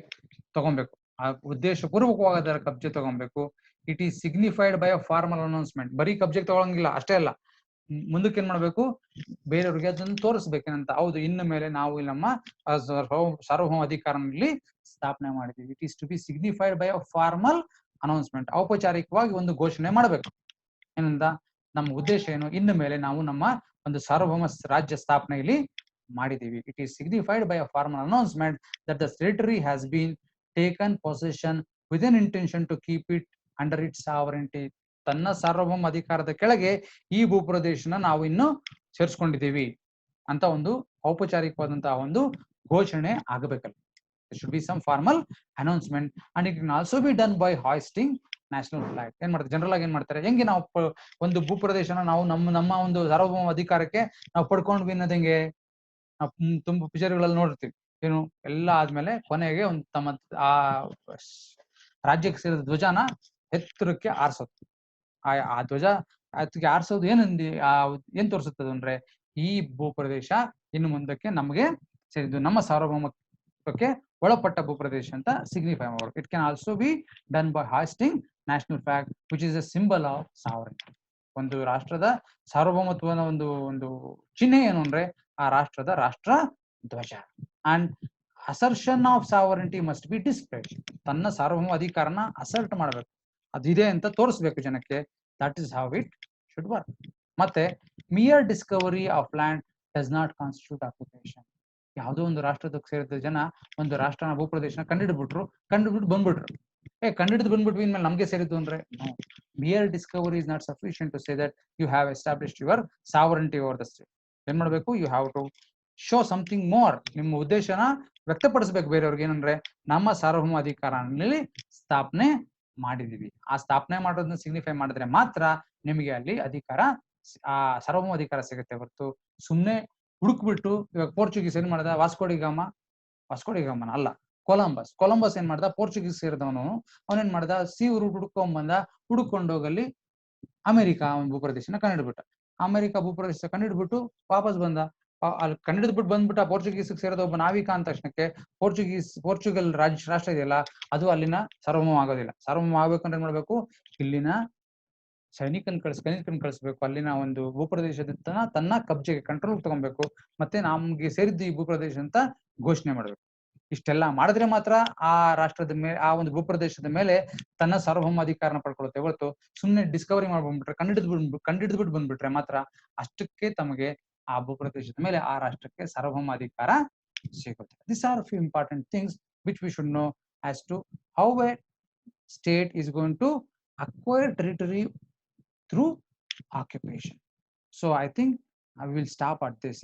ತಗೊಬೇಕು. ಆ ಉದ್ದೇಶ ಪೂರ್ವಕವಾಗಿ ಅದರ ಕಬ್ಜೆ ತಗೊಬೇಕು. It is signified by a formal announcement. ಬರೀ ಕಬ್ಜೆ ತಗೊಳಂಗಿಲ್ಲ ಅಷ್ಟೇ ಅಲ್ಲ, ಮುಂದಕ್ಕೆ ಏನ್ ಮಾಡ್ಬೇಕು? ಬೇರೆಯವ್ರಿಗೆ ಅದನ್ನು ತೋರಿಸ್ಬೇಕೇನಂತ, ಹೌದು ಇನ್ನು ಮೇಲೆ ನಾವು ನಮ್ಮ ಸಾರ್ವಭೌಮ ಅಧಿಕಾರನಲ್ಲಿ ಸ್ಥಾಪನೆ ಮಾಡಿದೀವಿ. It is to be signified by a formal announcement. ಔಪಚಾರಿಕವಾಗಿ ಒಂದು ಘೋಷಣೆ ಮಾಡ್ಬೇಕು. ಏನಂತ? ನಮ್ಮ ಉದ್ದೇಶ ಏನು, ಇನ್ನು ಮೇಲೆ ನಾವು ನಮ್ಮ ಒಂದು ಸಾರ್ವಭೌಮ ರಾಜ್ಯ ಸ್ಥಾಪನೆಯಲ್ಲಿ ಮಾಡಿದೀವಿ. It is signified by a formal announcement that the territory has been taken possession with an intention to keep it under its sovereignty. ತನ್ನ ಸಾರ್ವಭೌಮ ಅಧಿಕಾರದ ಕೆಳಗೆ ಈ ಭೂಪ್ರದೇಶನ ನಾವು ಇನ್ನು ಸೇರಿಸ್ಕೊಂಡಿದ್ದೀವಿ ಅಂತ ಒಂದು ಔಪಚಾರಿಕವಾದಂತಹ ಒಂದು ಘೋಷಣೆ ಆಗಬೇಕಲ್ಲ. There should be some formal announcement and it can also be done by hoisting national flag. ಏನ್ ಮಾಡ್ತಾರೆ ಜನರಲ್ ಆಗಿ? ಏನ್ ಮಾಡ್ತಾರೆ, ಹೆಂಗೆ ನಾವು ಒಂದು ಭೂಪ್ರದೇಶನ ನಾವು ನಮ್ಮ ಒಂದು ಸಾರ್ವಭೌಮ ಅಧಿಕಾರಕ್ಕೆ ನಾವು ಪಡ್ಕೊಂಡ್ವಿ ಅನ್ನೋದು ಹೆಂಗೆ ನಾವು ತುಂಬಾ ಪಿಕ್ಚರ್ಗಳಲ್ಲಿ ನೋಡಿರ್ತೀವಿ. ಏನು ಎಲ್ಲ ಆದ್ಮೇಲೆ ಕೊನೆಗೆ ಒಂದು ತಮ್ಮ ಆ ರಾಜ್ಯಕ್ಕೆ ಸೇರಿದ ಧ್ವಜನ ಎತ್ತರಕ್ಕೆ ಆರಿಸೋದು. ಆ ಧ್ವಜ ಅದಕ್ಕೆ ಆರಿಸೋದು ಏನ್ ತೋರಿಸುತ್ತದೆ ಅಂದ್ರೆ, ಈ ಭೂಪ್ರದೇಶ ಇನ್ನು ಮುಂದಕ್ಕೆ ನಮಗೆ ಸೇರಿದ್ದು, ನಮ್ಮ ಸಾರ್ವಭೌಮತ್ವಕ್ಕೆ ಒಳಪಟ್ಟ ಭೂಪ್ರದೇಶ ಅಂತ ಸಿಗ್ನಿಫೈ ಮಾಡೋದು. It can also be done by hoisting national flag which is a symbol of ಸಾವರೆಂಟಿ. ಒಂದು ರಾಷ್ಟ್ರದ ಸಾರ್ವಭೌಮತ್ವದ ಒಂದು ಚಿಹ್ನೆ ಏನು ಅಂದ್ರೆ ಆ ರಾಷ್ಟ್ರದ ರಾಷ್ಟ್ರ ಧ್ವಜ. And assertion of ಸಾವರೆಂಟಿ must be displayed. ತನ್ನ ಸಾರ್ವಭೌಮ ಅಧಿಕಾರನ ಅಸರ್ಟ್ ಮಾಡಬೇಕು, ಅದಿದೆ ಅಂತ ತೋರಿಸ್ಬೇಕು ಜನಕ್ಕೆ. That is how it should work. ಮತ್ತೆ mere discovery of land does not constitute occupation. ಯಾವುದೋ ಒಂದು ರಾಷ್ಟ್ರಕ್ಕೆ ಸೇರಿದ ಜನ ಒಂದು ರಾಷ್ಟ್ರನ ಭೂಪ್ರದೇಶನ ಕಂಡುಬಿಟ್ಟು ಬಂದ್ಬಿಟ್ರು. ಕಂಡಿಡಿದು ಬಂದ್ಬಿಟ್ವಿ ಇನ್ಮೇಲೆ ನಮ್ಗೆ ಸೇರಿದ್ದು ಅಂದ್ರೆ no. Mere discovery is not sufficient to say that you have established your sovereignty over the state. ಏನ್ ಮಾಡ್ಬೇಕು? You have to show something more. ನಿಮ್ಮ ಉದ್ದೇಶನ ವ್ಯಕ್ತಪಡಿಸಬೇಕು ಬೇರೆಯವ್ರಿಗೆ. ಏನಂದ್ರೆ ನಮ್ಮ ಸಾರ್ವಭೌಮ ಅಧಿಕಾರನಲ್ಲಿ ಸ್ಥಾಪನೆ ಮಾಡಿದೀವಿ. ಆ ಸ್ಥಾಪನೆ ಮಾಡೋದನ್ನ ಸಿಗ್ನಿಫೈ ಮಾಡಿದ್ರೆ ಮಾತ್ರ ನಿಮಗೆ ಅಲ್ಲಿ ಅಧಿಕಾರ, ಆ ಸಾರ್ವಭೌಮ ಅಧಿಕಾರ ಸಿಗುತ್ತೆ ಹೊರತು ಸುಮ್ನೆ ಹುಡುಕ್ಬಿಟ್ಟು. ಇವಾಗ ಪೋರ್ಚುಗೀಸ್ ಏನ್ ಮಾಡ್ದ? ವಾಸ್ಕೋಡಿಗಾಮನ ಅಲ್ಲ, ಕೊಲಂಬಸ್ ಏನ್ ಮಾಡ್ದ? ಪೋರ್ಚುಗೀಸ್ ಸೇರಿದವನು. ಅವನೇನ್ ಮಾಡ್ದ? ಸಿ ಹುಡುಕೊಂಡೋಗಲ್ಲಿ ಅಮೆರಿಕ ಭೂಪ್ರದೇಶನ ಕಂಡಿಡ್ಬಿಟ್ಟ. ಅಮೆರಿಕ ಭೂಪ್ರದೇಶ ಕಂಡಿಡ್ಬಿಟ್ಟು ವಾಪಸ್ ಬಂದ. ಅಲ್ಲಿ ಕಂಡಿಡ್ಬಿಟ್ಟು ಬಂದ್ಬಿಟ್ಟು ಆ ಪೋರ್ಚುಗೀಸ್ ಸೇರಿದ ಒಬ್ಬ ನಾವಿಕ ಅಂದ ತಕ್ಷಣಕ್ಕೆ ಪೋರ್ಚುಗಲ್ ರಾಷ್ಟ್ರ ಇದೆಯಲ್ಲ, ಅದು ಅಲ್ಲಿನ ಸಾರ್ವಭೌಮ ಆಗೋದಿಲ್ಲ. ಸಾರ್ವಭೌಮ ಆಗ್ಬೇಕಂದ್ರೆ ಏನ್ ಮಾಡ್ಬೇಕು? ಇಲ್ಲಿನ ಸೈನಿಕನ್ ಕಳಿಸ್ಬೇಕು. ಅಲ್ಲಿನ ಒಂದು ಭೂಪ್ರದೇಶದ ತನ್ನ ಕಬ್ಜೆಗೆ, ಕಂಟ್ರೋಲ್ ತಗೊಬೇಕು. ಮತ್ತೆ ನಮ್ಗೆ ಸೇರಿದ್ದು ಈ ಭೂಪ್ರದೇಶ ಅಂತ ಘೋಷಣೆ ಮಾಡ್ಬೇಕು. ಇಷ್ಟೆಲ್ಲ ಮಾಡಿದ್ರೆ ಮಾತ್ರ ಆ ರಾಷ್ಟ್ರದ ಮೇಲೆ, ಆ ಒಂದು ಭೂಪ್ರದೇಶದ ಮೇಲೆ ತನ್ನ ಸಾರ್ವಭೌಮ ಅಧಿಕಾರನ ಪಡ್ಕೊಳ್ಳುತ್ತೆ ಹೊರತು ಸುಮ್ನೆ ಡಿಸ್ಕವರಿ ಮಾಡ್ಕೊಂಡ್ಬಿಟ್ರೆ, ಕಂಡಿಡಿದ್ಬಿಟ್ಟು ಬಂದ್ಬಿಟ್ರೆ ಮಾತ್ರ ಅಷ್ಟಕ್ಕೆ ತಮಗೆ ಆ ಭೂಪ್ರದೇಶದ ಮೇಲೆ ಆ ರಾಷ್ಟ್ರಕ್ಕೆ ಸಾರ್ವಭೌಮ ಅಧಿಕಾರ ಸಿಗುತ್ತೆ. These are a few important things which we should know as to how a state is going to acquire territory through occupation. So I think I will stop at this.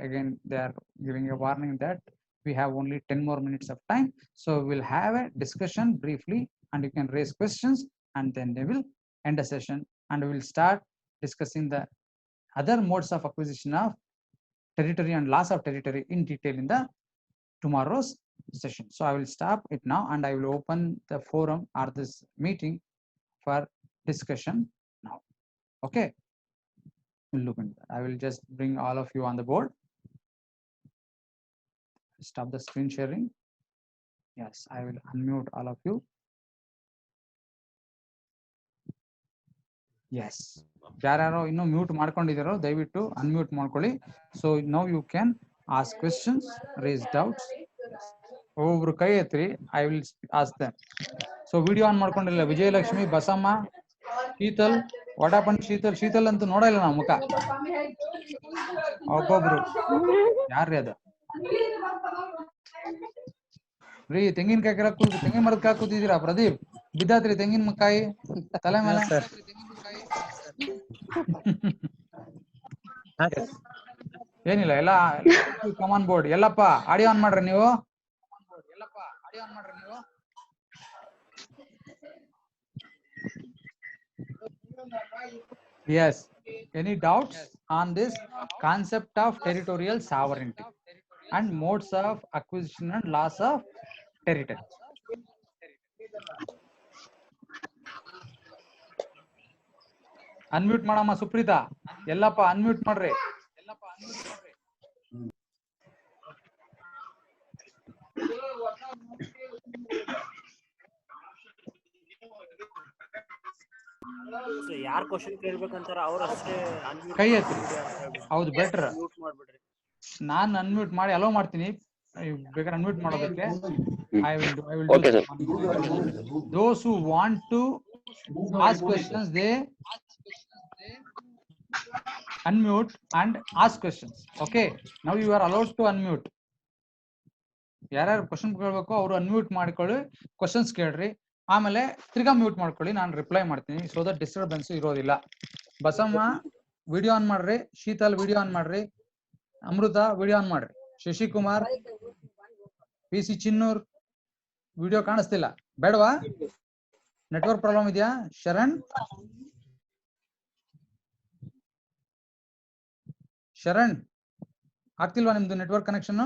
Again, they are giving a warning that we have only 10 more minutes of time. So we'll have a discussion briefly and you can raise questions and then they will end the session and we will start discussing the other modes of acquisition of territory and loss of territory in detail in the tomorrow's session. So I will stop it now and I will open the forum or this meeting for discussion now. Okay, we'll look into that. I will just bring all of you on the board. Stop the screen sharing. Yes, I will unmute all of you. Yes, ಯಾರ್ಯಾರೋ ಇನ್ನೂ mute ಮಾಡ್ಕೊಂಡಿದ್ದಾರೋ ದಯವಿಟ್ಟು unmute ಮಾಡ್ಕೊಳ್ಳಿ. So now you can ask questions, raise doubts. ಒಬ್ಬೊಬ್ರು ಕೈ ಎತ್ರಿ, I will ask them. So video on ಮಾಡ್ಕೊಂಡಿಲ್ಲ ವಿಜಯಲಕ್ಷ್ಮಿ, ಬಸಮ್ಮ, ಶೀತಲ್. ವಡಾಪನ್ ಶೀತಲ್ ಅಂತೂ ನೋಡ ಇಲ್ಲ ನಾವು ಮುಖ. ಒಬ್ಬೊಬ್ರು ಯಾರ್ರೀ ಅದು? ರೀ ತೆಂಗಿನಕಾಯಿ ತೆಂಗಿನ ಮರದ ಕಾಯಿ ಕೂತಿದ್ದೀರಾ? ಪ್ರದೀಪ್ ಬಿದ್ದಾತ್ರಿ ತೆಂಗಿನಕಾಯಿ ತಲೆ ಮೇಲೆ. ಏನಿಲ್ಲ, ಎಲ್ಲ ಕಮಾನ್ ಬೋರ್ಡ್. ಎಲ್ಲಪ್ಪ ಆಡಿಯೋ ಆನ್ ಮಾಡ್ರಿ ನೀವು. Yes, any doubts on this concept of territorial sovereignty and modes of acquisition and loss of territory? Unmute ಮಾಡಮ್ಮ ಸುಪ್ರೀತಾ. ಎಲ್ಲಪ್ಪ ಅನ್ಮ್ಯೂಟ್ ಮಾಡ್ರಿ. ಯಾರ್ ಕ್ವಶನ್ ಕೇಳ್ಬೇಕಂತಾರ ಅವ್ರಷ್ಟೇ ಕೈ ಎತ್ತಿ. ಹೌದು, ಬೆಟರ್. ನಾನ್ ಅನ್ಮ್ಯೂಟ್ ಮಾಡಿ ಅಲೋ ಮಾಡ್ತೀನಿ, ಬೇಕಾದ್ರೆ ಅನ್ಮ್ಯೂಟ್ ಮಾಡೋದಕ್ಕೆ. I will do Okay, sir. Those who want to ask questions, they unmute and ask questions. Okay, now you are allowed to unmute. ಯಾರ್ಯಾರು ಕ್ವಶನ್ ಕೇಳಬೇಕು ಅವರು ಅನ್ಮ್ಯೂಟ್ ಮಾಡ್ಕೊಳ್ಳಿ, ಕ್ವಶನ್ಸ್ ಕೇಳ್ರಿ. ಆಮೇಲೆ ತಿರ್ಗಾ ಮ್ಯೂಟ್ ಮಾಡ್ಕೊಳ್ಳಿ, ನಾನು ರಿಪ್ಲೈ ಮಾಡ್ತೀನಿ. ಸೊ ದಟ್ ಡಿಸ್ಟರ್ಬೆನ್ಸ್ ಇರೋದಿಲ್ಲ. ಬಸಮ್ಮ ವಿಡಿಯೋ ಆನ್ ಮಾಡ್ರಿ, ಶೀತಲ್ ವಿಡಿಯೋ ಆನ್ ಮಾಡ್ರಿ, ಅಮೃತ ವಿಡಿಯೋ ಆನ್ ಮಾಡ್ರಿ, ಶಶಿಕುಮಾರ್, PC ಚಿನ್ನೂರ್ ವಿಡಿಯೋ ಕಾಣಿಸ್ತಿಲ್ಲ, ಬೇಡವಾ? ನೆಟ್ವರ್ಕ್ ಪ್ರಾಬ್ಲಮ್ ಇದೆಯಾ? ಶರಣ್ ಆಗ್ತಿಲ್ವಾ ನಿಮ್ದು network connection?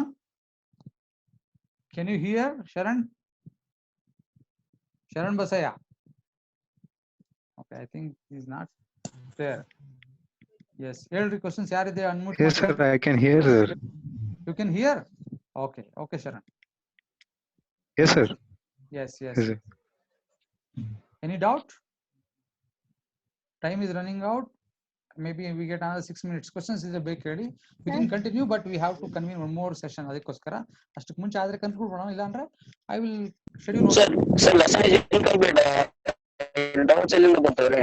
Can you hear Sharan Basaya? Okay, I think he's not there. Yes, every questions yaar ide unmute. Yes sir, I can hear sir. You can hear? Okay, Sharan. Yes sir. Yes. Yes, sir. Any doubt? Time is running out. Maybe we get another 6 minutes. Questions is a big ready. We can continue, but we have to convene one more session. ಅದಕ್ಕೋಸ್ಕರ ಅಷ್ಟಕ್ಕೆ ಮುಂಚೆ ಆದ್ರೆ conclude ಮಾಡೋಣ, ಇಲ್ಲ ಅಂದ್ರೆ I will schedule. Sir, lesson is incomplete. Doubts ಎಲ್ಲಿಂದ ಬರ್ತಾವ್ರಿ?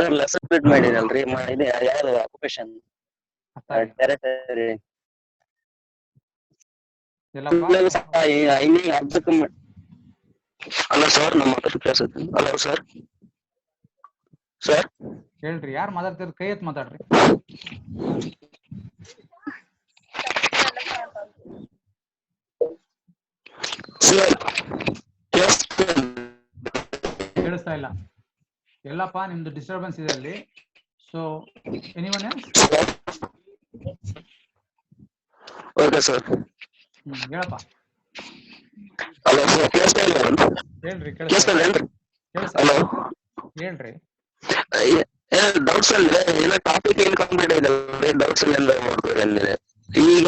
Sir lesson ಬಿಟ್ ಮಾಡಿರಲ್ರಿ ಇದು ಯಾರು ಆಕ್ಯುಪೇಷನ್ ಅರ್ಥ ಆಗಿಲ್ಲ. ಟೆರಿಟರಿ ಎಲ್ಲಪ್ಪ ಅರ್ಧಕ್ಕೆ ಅಲ್ಲ ಸರ್ ನಮ್ಮ ಮಾತಾಡೋದು ಕೇಳಿಸುತ್ತೆ. ಹಲೋ ಸರ್ ಸರ್ ಹೇಳ್ರಿ, ಯಾರು ಮಾತಾಡ್ತಿರ್ ಕೈ ಎತ್ ಮಾತಾಡ್ರಿ. ಸರ್ ಕೇಳಿಸ್ತಾ ಇಲ್ಲ. ಎಲ್ಲಪ್ಪ ನಿಮ್ದು ಡಿಸ್ಟರ್ಬೆನ್ಸ್ ಇದೆ ಅಲ್ಲಿ. So anyone else? Okay sir. ಹೇಳಪ್ಪ. ಹಲೋ ಸರ್ ಕೇಳಿಸ್ತಾ ಇಲ್ಲ? ಹೇಳ್ರಿ, ಕೇಳಿಸ್ತಾ ಇಲ್ಲೇನ್ರಿ? ಕೇಳಿಸ್ತಾ ಹಲೋ ಹೇಳ್ರಿ. ಡೌಟ್ಸ್ ಅಲ್ಲಿ ಏನೋ ಟಾಪಿಕ್ ಏನ್ ಕಂಪ್ಲೀಟ್ ಇದೆ ಡೌಟ್ಸ್ ಎಲ್ಲ ಮಾಡ್ತಾರೆ. ಈಗ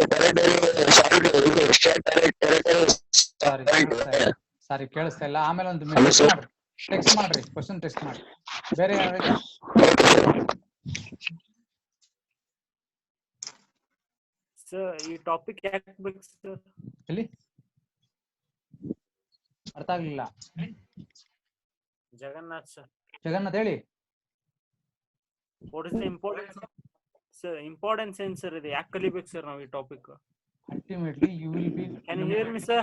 ಸಾರಿ ಕೇಳಿಸ್ತಾ ಇಲ್ಲ. ಆಮೇಲೆ ಒಂದು ಟೆಕ್ಸ್ಟ್ ಮಾಡ್ರಿ, ಕ್ವಶನ್ ಟೆಕ್ಸ್ಟ್ ಮಾಡ್ರಿ. ಬೇರೆ ಯಾರಿದೆ? ಸರ್ ಈ ಟಾಪಿಕ್ ಯಾಕೆ ಬೇಕು ಸರ್? ಎಲ್ಲಿ ಅರ್ಥ ಆಗ್ಲಿಲ್ಲ. ಜಗನ್ನಾಥ್ ಸರ್. ಜಗನ್ನಾಥ್ ಹೇಳಿ. What is the importance sir? Importance ಏನ್ ಸರ್ ಇದು? ಯಾಕೆ ಕಲಿಬೇಕು ಸರ್ ನಾವು ಈ topic? Ultimately you will be. Can you hear me sir?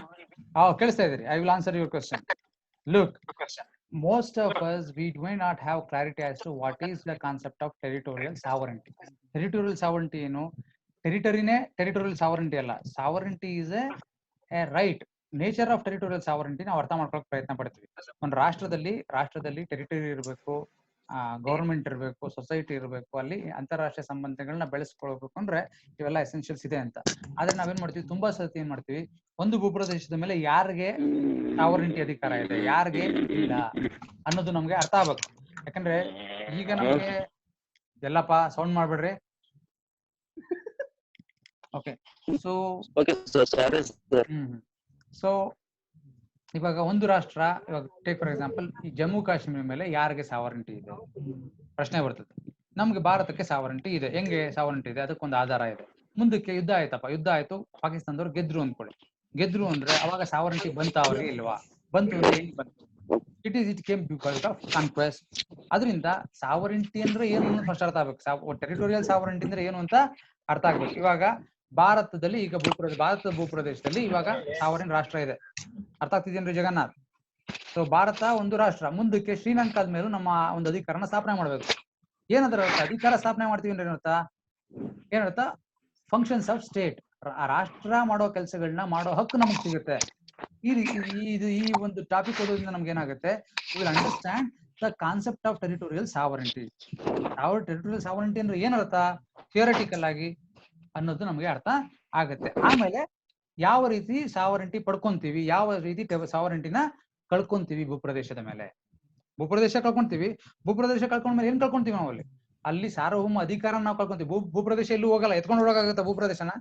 ಕೇಳಿಸ್ತಾ ಇದ್ದೀರಿ. I will answer your question. Look, most of us we do not have clarity as to what is the concept of territorial sovereignty. Territorial sovereignty ಏನು? ಟೆರಿಟರಿನೇ territorial sovereignty ಅಲ್ಲ. Sovereignty is a right. Nature of territorial ಸಾವರೆಂಟಿ ನಾವು ಅರ್ಥ ಮಾಡ್ಕೊಳಕ್ ಪ್ರಯತ್ನ ಪಡ್ತೀವಿ. ಒಂದು ರಾಷ್ಟ್ರದಲ್ಲಿ territory ಇರಬೇಕು, ಗವರ್ಮೆಂಟ್ ಇರಬೇಕು, ಸೊಸೈಟಿ ಇರಬೇಕು, ಅಲ್ಲಿ ಅಂತಾರಾಷ್ಟ್ರೀಯ ಸಂಬಂಧಗಳನ್ನ ಬೆಳೆಸ್ಕೊಳ್ಬೇಕು ಅಂದ್ರೆ ಇವೆಲ್ಲ ಎಸೆನ್ಷಿಯಲ್ಸ್ ಇದೆ ಅಂತ. ಆದ್ರೆ ನಾವೇನ್ ಮಾಡ್ತೀವಿ, ತುಂಬಾ ಸತಿ ಏನ್ ಮಾಡ್ತೀವಿ, ಒಂದು ಭೂಪ್ರದೇಶದ ಮೇಲೆ ಯಾರಿಗೆ ಸಾವರೆಂಟಿ ಅಧಿಕಾರ ಇದೆ, ಯಾರಿಗೆ ಇಲ್ಲ ಅನ್ನೋದು ನಮ್ಗೆ ಅರ್ಥ ಆಗ್ಬೇಕು. ಯಾಕಂದ್ರೆ ಈಗ ನಮ್ಗೆ ಎಲ್ಲಪ್ಪ ಸೌಂಡ್ ಮಾಡ್ಬೇಡ್ರಿ. ಓಕೆ, ಸೊ ಸೊ ಇವಾಗ ಒಂದು ರಾಷ್ಟ್ರ, ಇವಾಗ ಟೇಕ್ ಫಾರ್ ಎಕ್ಸಾಂಪಲ್ ಈ ಜಮ್ಮು ಕಾಶ್ಮೀರ ಮೇಲೆ ಯಾರಿಗೆ ಸಾವರೆಂಟಿ ಇದೆ ಪ್ರಶ್ನೆ ಬರ್ತದೆ. ನಮ್ಗೆ ಭಾರತಕ್ಕೆ ಸಾವರೆಂಟಿ ಇದೆ. ಹೆಂಗೆ ಸಾವರೆಂಟಿ ಇದೆ? ಅದಕ್ಕೊಂದು ಆಧಾರ ಇದೆ. ಮುಂದಕ್ಕೆ ಯುದ್ಧ ಆಯ್ತಪ್ಪ, ಯುದ್ಧ ಆಯ್ತು, ಪಾಕಿಸ್ತಾನದವ್ರು ಗೆದ್ರು ಅಂದ್ಕೊಳ್ಳಿ. ಗೆದ್ರು ಅಂದ್ರೆ ಅವಾಗ ಸಾವರೆಂಟಿ ಬಂತ ಅವ್ರಿಗೆ ಇಲ್ವಾ? ಬಂತು ಅಂದ್ರೆ ಹೆಂಗ್ ಬಂತು? It came because of conquest. ಅದರಿಂದ ಸಾವರೆಂಟಿ ಅಂದ್ರೆ ಏನು ಫಸ್ಟ್ ಅರ್ಥ ಆಗ್ಬೇಕು. ಟೆರಿಟೋರಿಯಲ್ ಸಾವರೆಂಟಿ ಅಂದ್ರೆ ಏನು ಅಂತ ಅರ್ಥ ಆಗ್ಬೇಕು. ಇವಾಗ ಭಾರತದಲ್ಲಿ ಈಗ ಭಾರತದ ಭೂಪ್ರದೇಶದಲ್ಲಿ ಇವಾಗ ಸಾವರೆನ್ ರಾಷ್ಟ್ರ ಇದೆ. ಅರ್ಥ ಆಗ್ತಿದೇನ್ರಿ ಜಗನ್ನಾಥ್? ಸೊ ಭಾರತ ಒಂದು ರಾಷ್ಟ್ರ. ಮುಂದಕ್ಕೆ ಶ್ರೀಲಂಕಾದ ಮೇಲೂ ನಮ್ಮ ಒಂದು ಅಧಿಕಾರನ ಸ್ಥಾಪನೆ ಮಾಡ್ಬೇಕು. ಏನಂದ್ರೆ ಅಧಿಕಾರ ಸ್ಥಾಪನೆ ಮಾಡ್ತೀವಿ ಅಂದ್ರೆ ಏನರ್ಥ? Functions of state. ಆ ರಾಷ್ಟ್ರ ಮಾಡೋ ಕೆಲಸಗಳನ್ನ ಮಾಡೋ ಹಕ್ಕು ನಮಗ್ ಸಿಗುತ್ತೆ. ಈ ಒಂದು ಟಾಪಿಕ್ ಓದೋದ್ರಿಂದ ನಮ್ಗೆ ಏನಾಗುತ್ತೆ, we will understand the concept of territorial ಸಾವರೆಂಟಿ. Territorial sovereignty ಅಂದ್ರೆ ಏನರ್ಥ ಥಿಯರಿಟಿಕಲ್ ಆಗಿ ಅನ್ನೋದು ನಮಗೆ ಅರ್ಥ ಆಗತ್ತೆ. ಆಮೇಲೆ ಯಾವ ರೀತಿ ಸಾವರೆಂಟಿ ಪಡ್ಕೊಂತೀವಿ, ಯಾವ ರೀತಿ ಸಾವರೆಂಟಿನ ಕಳ್ಕೊಂತೀವಿ ಭೂಪ್ರದೇಶದ ಮೇಲೆ. ಭೂಪ್ರದೇಶ ಕಳ್ಕೊಂತೀವಿ. ಭೂಪ್ರದೇಶ ಕಳ್ಕೊಂಡ್ಮೇಲೆ ಏನ್ ಕಳ್ಕೊಂತೀವಿ ನಾವು? ಅಲ್ಲಿ ಸಾರ್ವಭೌಮ ಅಧಿಕಾರ ನಾವು ಕಳ್ಕೊಂತೀವಿ. ಭೂಪ್ರದೇಶ ಎಲ್ಲೂ ಹೋಗಲ್ಲ, ಎತ್ಕೊಂಡು ಹೋಗಕ್ಕಾಗತ್ತ ಭೂಪ್ರದೇಶನ?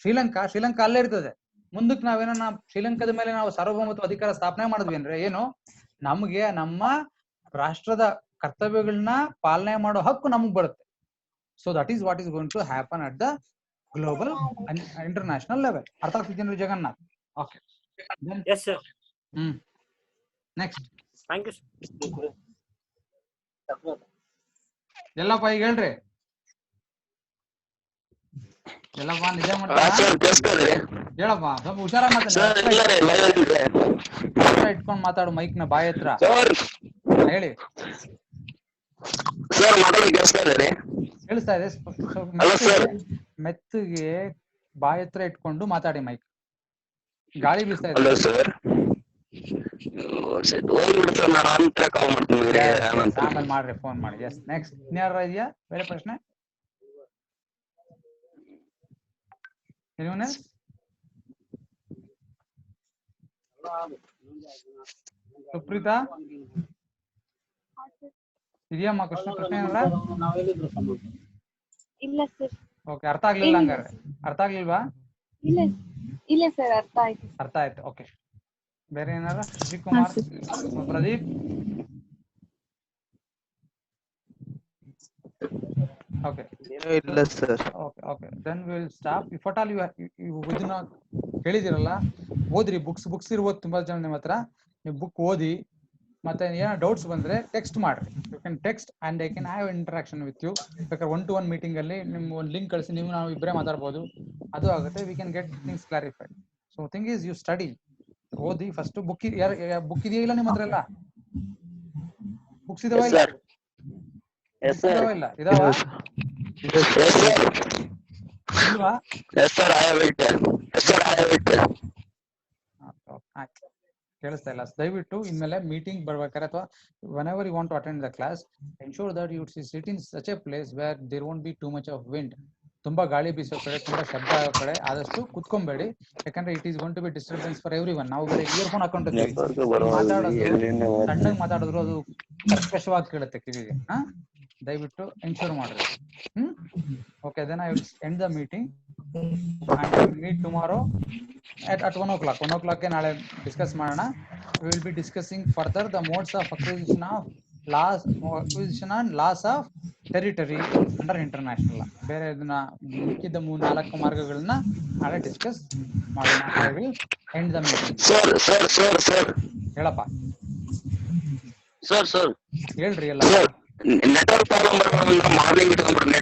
ಶ್ರೀಲಂಕಾ ಅಲ್ಲೇ ಇರ್ತದೆ. ಮುಂದಕ್ಕೆ ನಾವೇನ ಶ್ರೀಲಂಕಾದ ಮೇಲೆ ನಾವು ಸಾರ್ವಭೌಮತ್ವ ಅಧಿಕಾರ ಸ್ಥಾಪನೆ ಮಾಡಿದ್ವಿ ಅಂದ್ರೆ ಏನು, ನಮ್ಗೆ ನಮ್ಮ ರಾಷ್ಟ್ರದ ಕರ್ತವ್ಯಗಳನ್ನ ಪಾಲನೆ ಮಾಡೋ ಹಕ್ಕು ನಮಗ್ ಬರುತ್ತೆ. So that is what is going to happen at the global international level. ಅರ್ಥ ಆಗ್ತಿದ್ದೇನೆ Jagannath? Okay, yes sir. Next. Thank you sir. Ellappa ಈಗ ಹೇಳ್ರಿ. ಎಲ್ಲಪ್ಪ ನಿಜ ಮಾಡ್ತಾ ಹೇಳಪ್ಪ, ಸ್ವಲ್ಪ ಹುಷಾರಾಗಿ ಇಟ್ಕೊಂಡ್ ಮಾತಾಡು ಮೈಕ್ ನ ಬಾಯಿ ಹತ್ರ. ಹೇಳಿ. ಕೇಳಿಸ್ತಾ ಇದೆ? ಮೆತ್ತಗೆ ಬಾಯಿ ಹತ್ರ ಇಟ್ಕೊಂಡು ಮಾತಾಡಿ. ಮೈಕ್ ಗಾಳಿ ಬೀಸ್ತಾ ಇದೆ. ಆಮೇಲೆ ಮಾಡ್ರಿ, ಫೋನ್ ಮಾಡಿ. S, next. ಇನ್ಯಾರ ಇದೆಯಾ ಬೇರೆ ಪ್ರಶ್ನೆ? ಸುಪ್ರೀತಾ ಇದೆಯಮ್ಮ ಪ್ರಶ್ನೆ? ಇಲ್ಲ ಸರ್. ಓಕೆ, ಅರ್ಥ ಆಗ್ಲಿಲ್ಲ ಹಂಗಾರೆ? ಅರ್ಥ ಆಗ್ಲಿಲ್ವಾ? ಇಲ್ಲ ಸರ್, ಅರ್ಥ ಆಯ್ತು. ಅರ್ಥ ಆಯ್ತು. ಓಕೆ, ಬೇರೆ ಏನಾರ? ಶ್ರೀಕುಮಾರ್, ಪ್ರದೀಪ್? ಓಕೆ, ಇಲ್ಲ sir. Okay, then will stop. If at all you ಇದನ್ನ ಕೇಳಿದಿರಲ್ಲ, ಓದ್ರಿ. ಬುಕ್ಸ್ ಇರ್ಬೋದು ತುಂಬಾ ಜನ ನಿಮ್ಮ ಹತ್ರ. ನೀವು ಬುಕ್ ಓದಿ, ಮತ್ತೆ ಏನೋ ಡೌಟ್ಸ್ ಬಂದ್ರೆ ಟೆಕ್ಸ್ಟ್ ಮಾಡ್ರಿ. You can text and I can have interaction with you. ಬೇಕಾದ್ರೆ 1-to-1 ಮೀಟಿಂಗ್ ಅಲ್ಲಿ ನಿಮ್ಗೆ ಒಂದು ಲಿಂಕ್ ಕಳಿಸಿ ನೀವು ನಾವು ಇಬ್ಬರೇ ಮಾತಾಡ್ಬೋದು, ಅದು ಆಗುತ್ತೆ. We can get things clarified. So thing is you study, ಓದಿ ಫಸ್ಟ್. ಬುಕ್ ಇದೆಯಾ ಇಲ್ಲ ನಿಮ್ಮ ಹತ್ರ ಎಲ್ಲ? ಬುಕ್ಸ್ ಇದಾವ ಇಲ್ಲ? Yes, sir. ಇಲ್ಲ ಇದಾವ Yes, sir. ಇಲ್ವಾ? Yes, sir, I have it. Yes, sir, I have it. ಆಯ್ತು, ಕೇಳಿಸ್ತಾ ಇಲ್ಲ. ದಯವಿಟ್ಟು ಇನ್ಮೇಲೆ ಮೀಟಿಂಗ್ ಬರ್ಬೇಕಾದ್ರೆ ಅಥವಾ whenever you want to attend the class, ensure that you sit in such a place where there won't be too much of wind. ತುಂಬಾ ಗಾಳಿ ಬೀಸೋ ಕಡೆ, ತುಂಬಾ ಶಬ್ದ ಆಗೋ ಕಡೆ ಆದಷ್ಟು ಕುತ್ಕೊಂಬೇಡಿ. ಯಾಕಂದ್ರೆ it is going to be disturbance for everyone. ನಾವು ಬೇರೆ ಇಯರ್ಫೋನ್ ಹಾಕೊಂಡಿರ್ತೀವಿ, ಸಣ್ಣಗೆ ಮಾತಾಡಿದ್ರು ಅದು ಕರ್ಕಶವಾಗಿ ಕೇಳುತ್ತೆ ಕಿವಿಗೆ. ದಯವಿಟ್ಟು ಎನ್ಶೂರ್ ಮಾಡ್ರಿ. Okay, then I will end the meeting and meet tomorrow at 1 o'clock. 1 o'clock ನಾಳೆ ಡಿಸ್ಕಸ್ ಮಾಡೋಣ. We will be discussing further the modes of acquisition and loss of territory under international law. ಬೇರೆ ಇದನ್ನ ಮಿಕ್ಕಿದ 3-4 ಮಾರ್ಗಗಳನ್ನ ನಾಳೆ discuss ಮಾಡೋಣ. I will end the meeting. Sir. ಹೇಳಪ್ಪ. Sir. ಹೇಳ್ರಿ ಎಲ್ಲ. ನೆಟ್ವರ್ಕ್ ಪ್ರಾಬ್ಲಮ್ ಬರಬಾರ್ದಂದ್ರೆ ಮಾರ್ನಿಂಗ್ ಇಟ್ಕೊಂಡ್ಬಿಡ್ರಿ.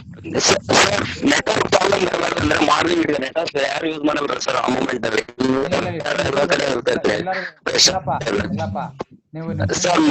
ನೆಟ್ವರ್ಕ್ ಪ್ರಾಬ್ಲಮ್ ಬರಬಾರ್ದಂದ್ರೆ ಮಾರ್ನಿಂಗ್ ಇಟ್ಕೊಂಡು ನೆಟ್ವರ್ಕ್ ಯಾರು ಯೂಸ್ ಮಾಡಲ್ಲ ಸರ್ ಆ ಮೂಮೆಂಟ್ ಅಲ್ಲಿ. ಎಲ್ಲಪ್ಪ ನೀವು ಸರ್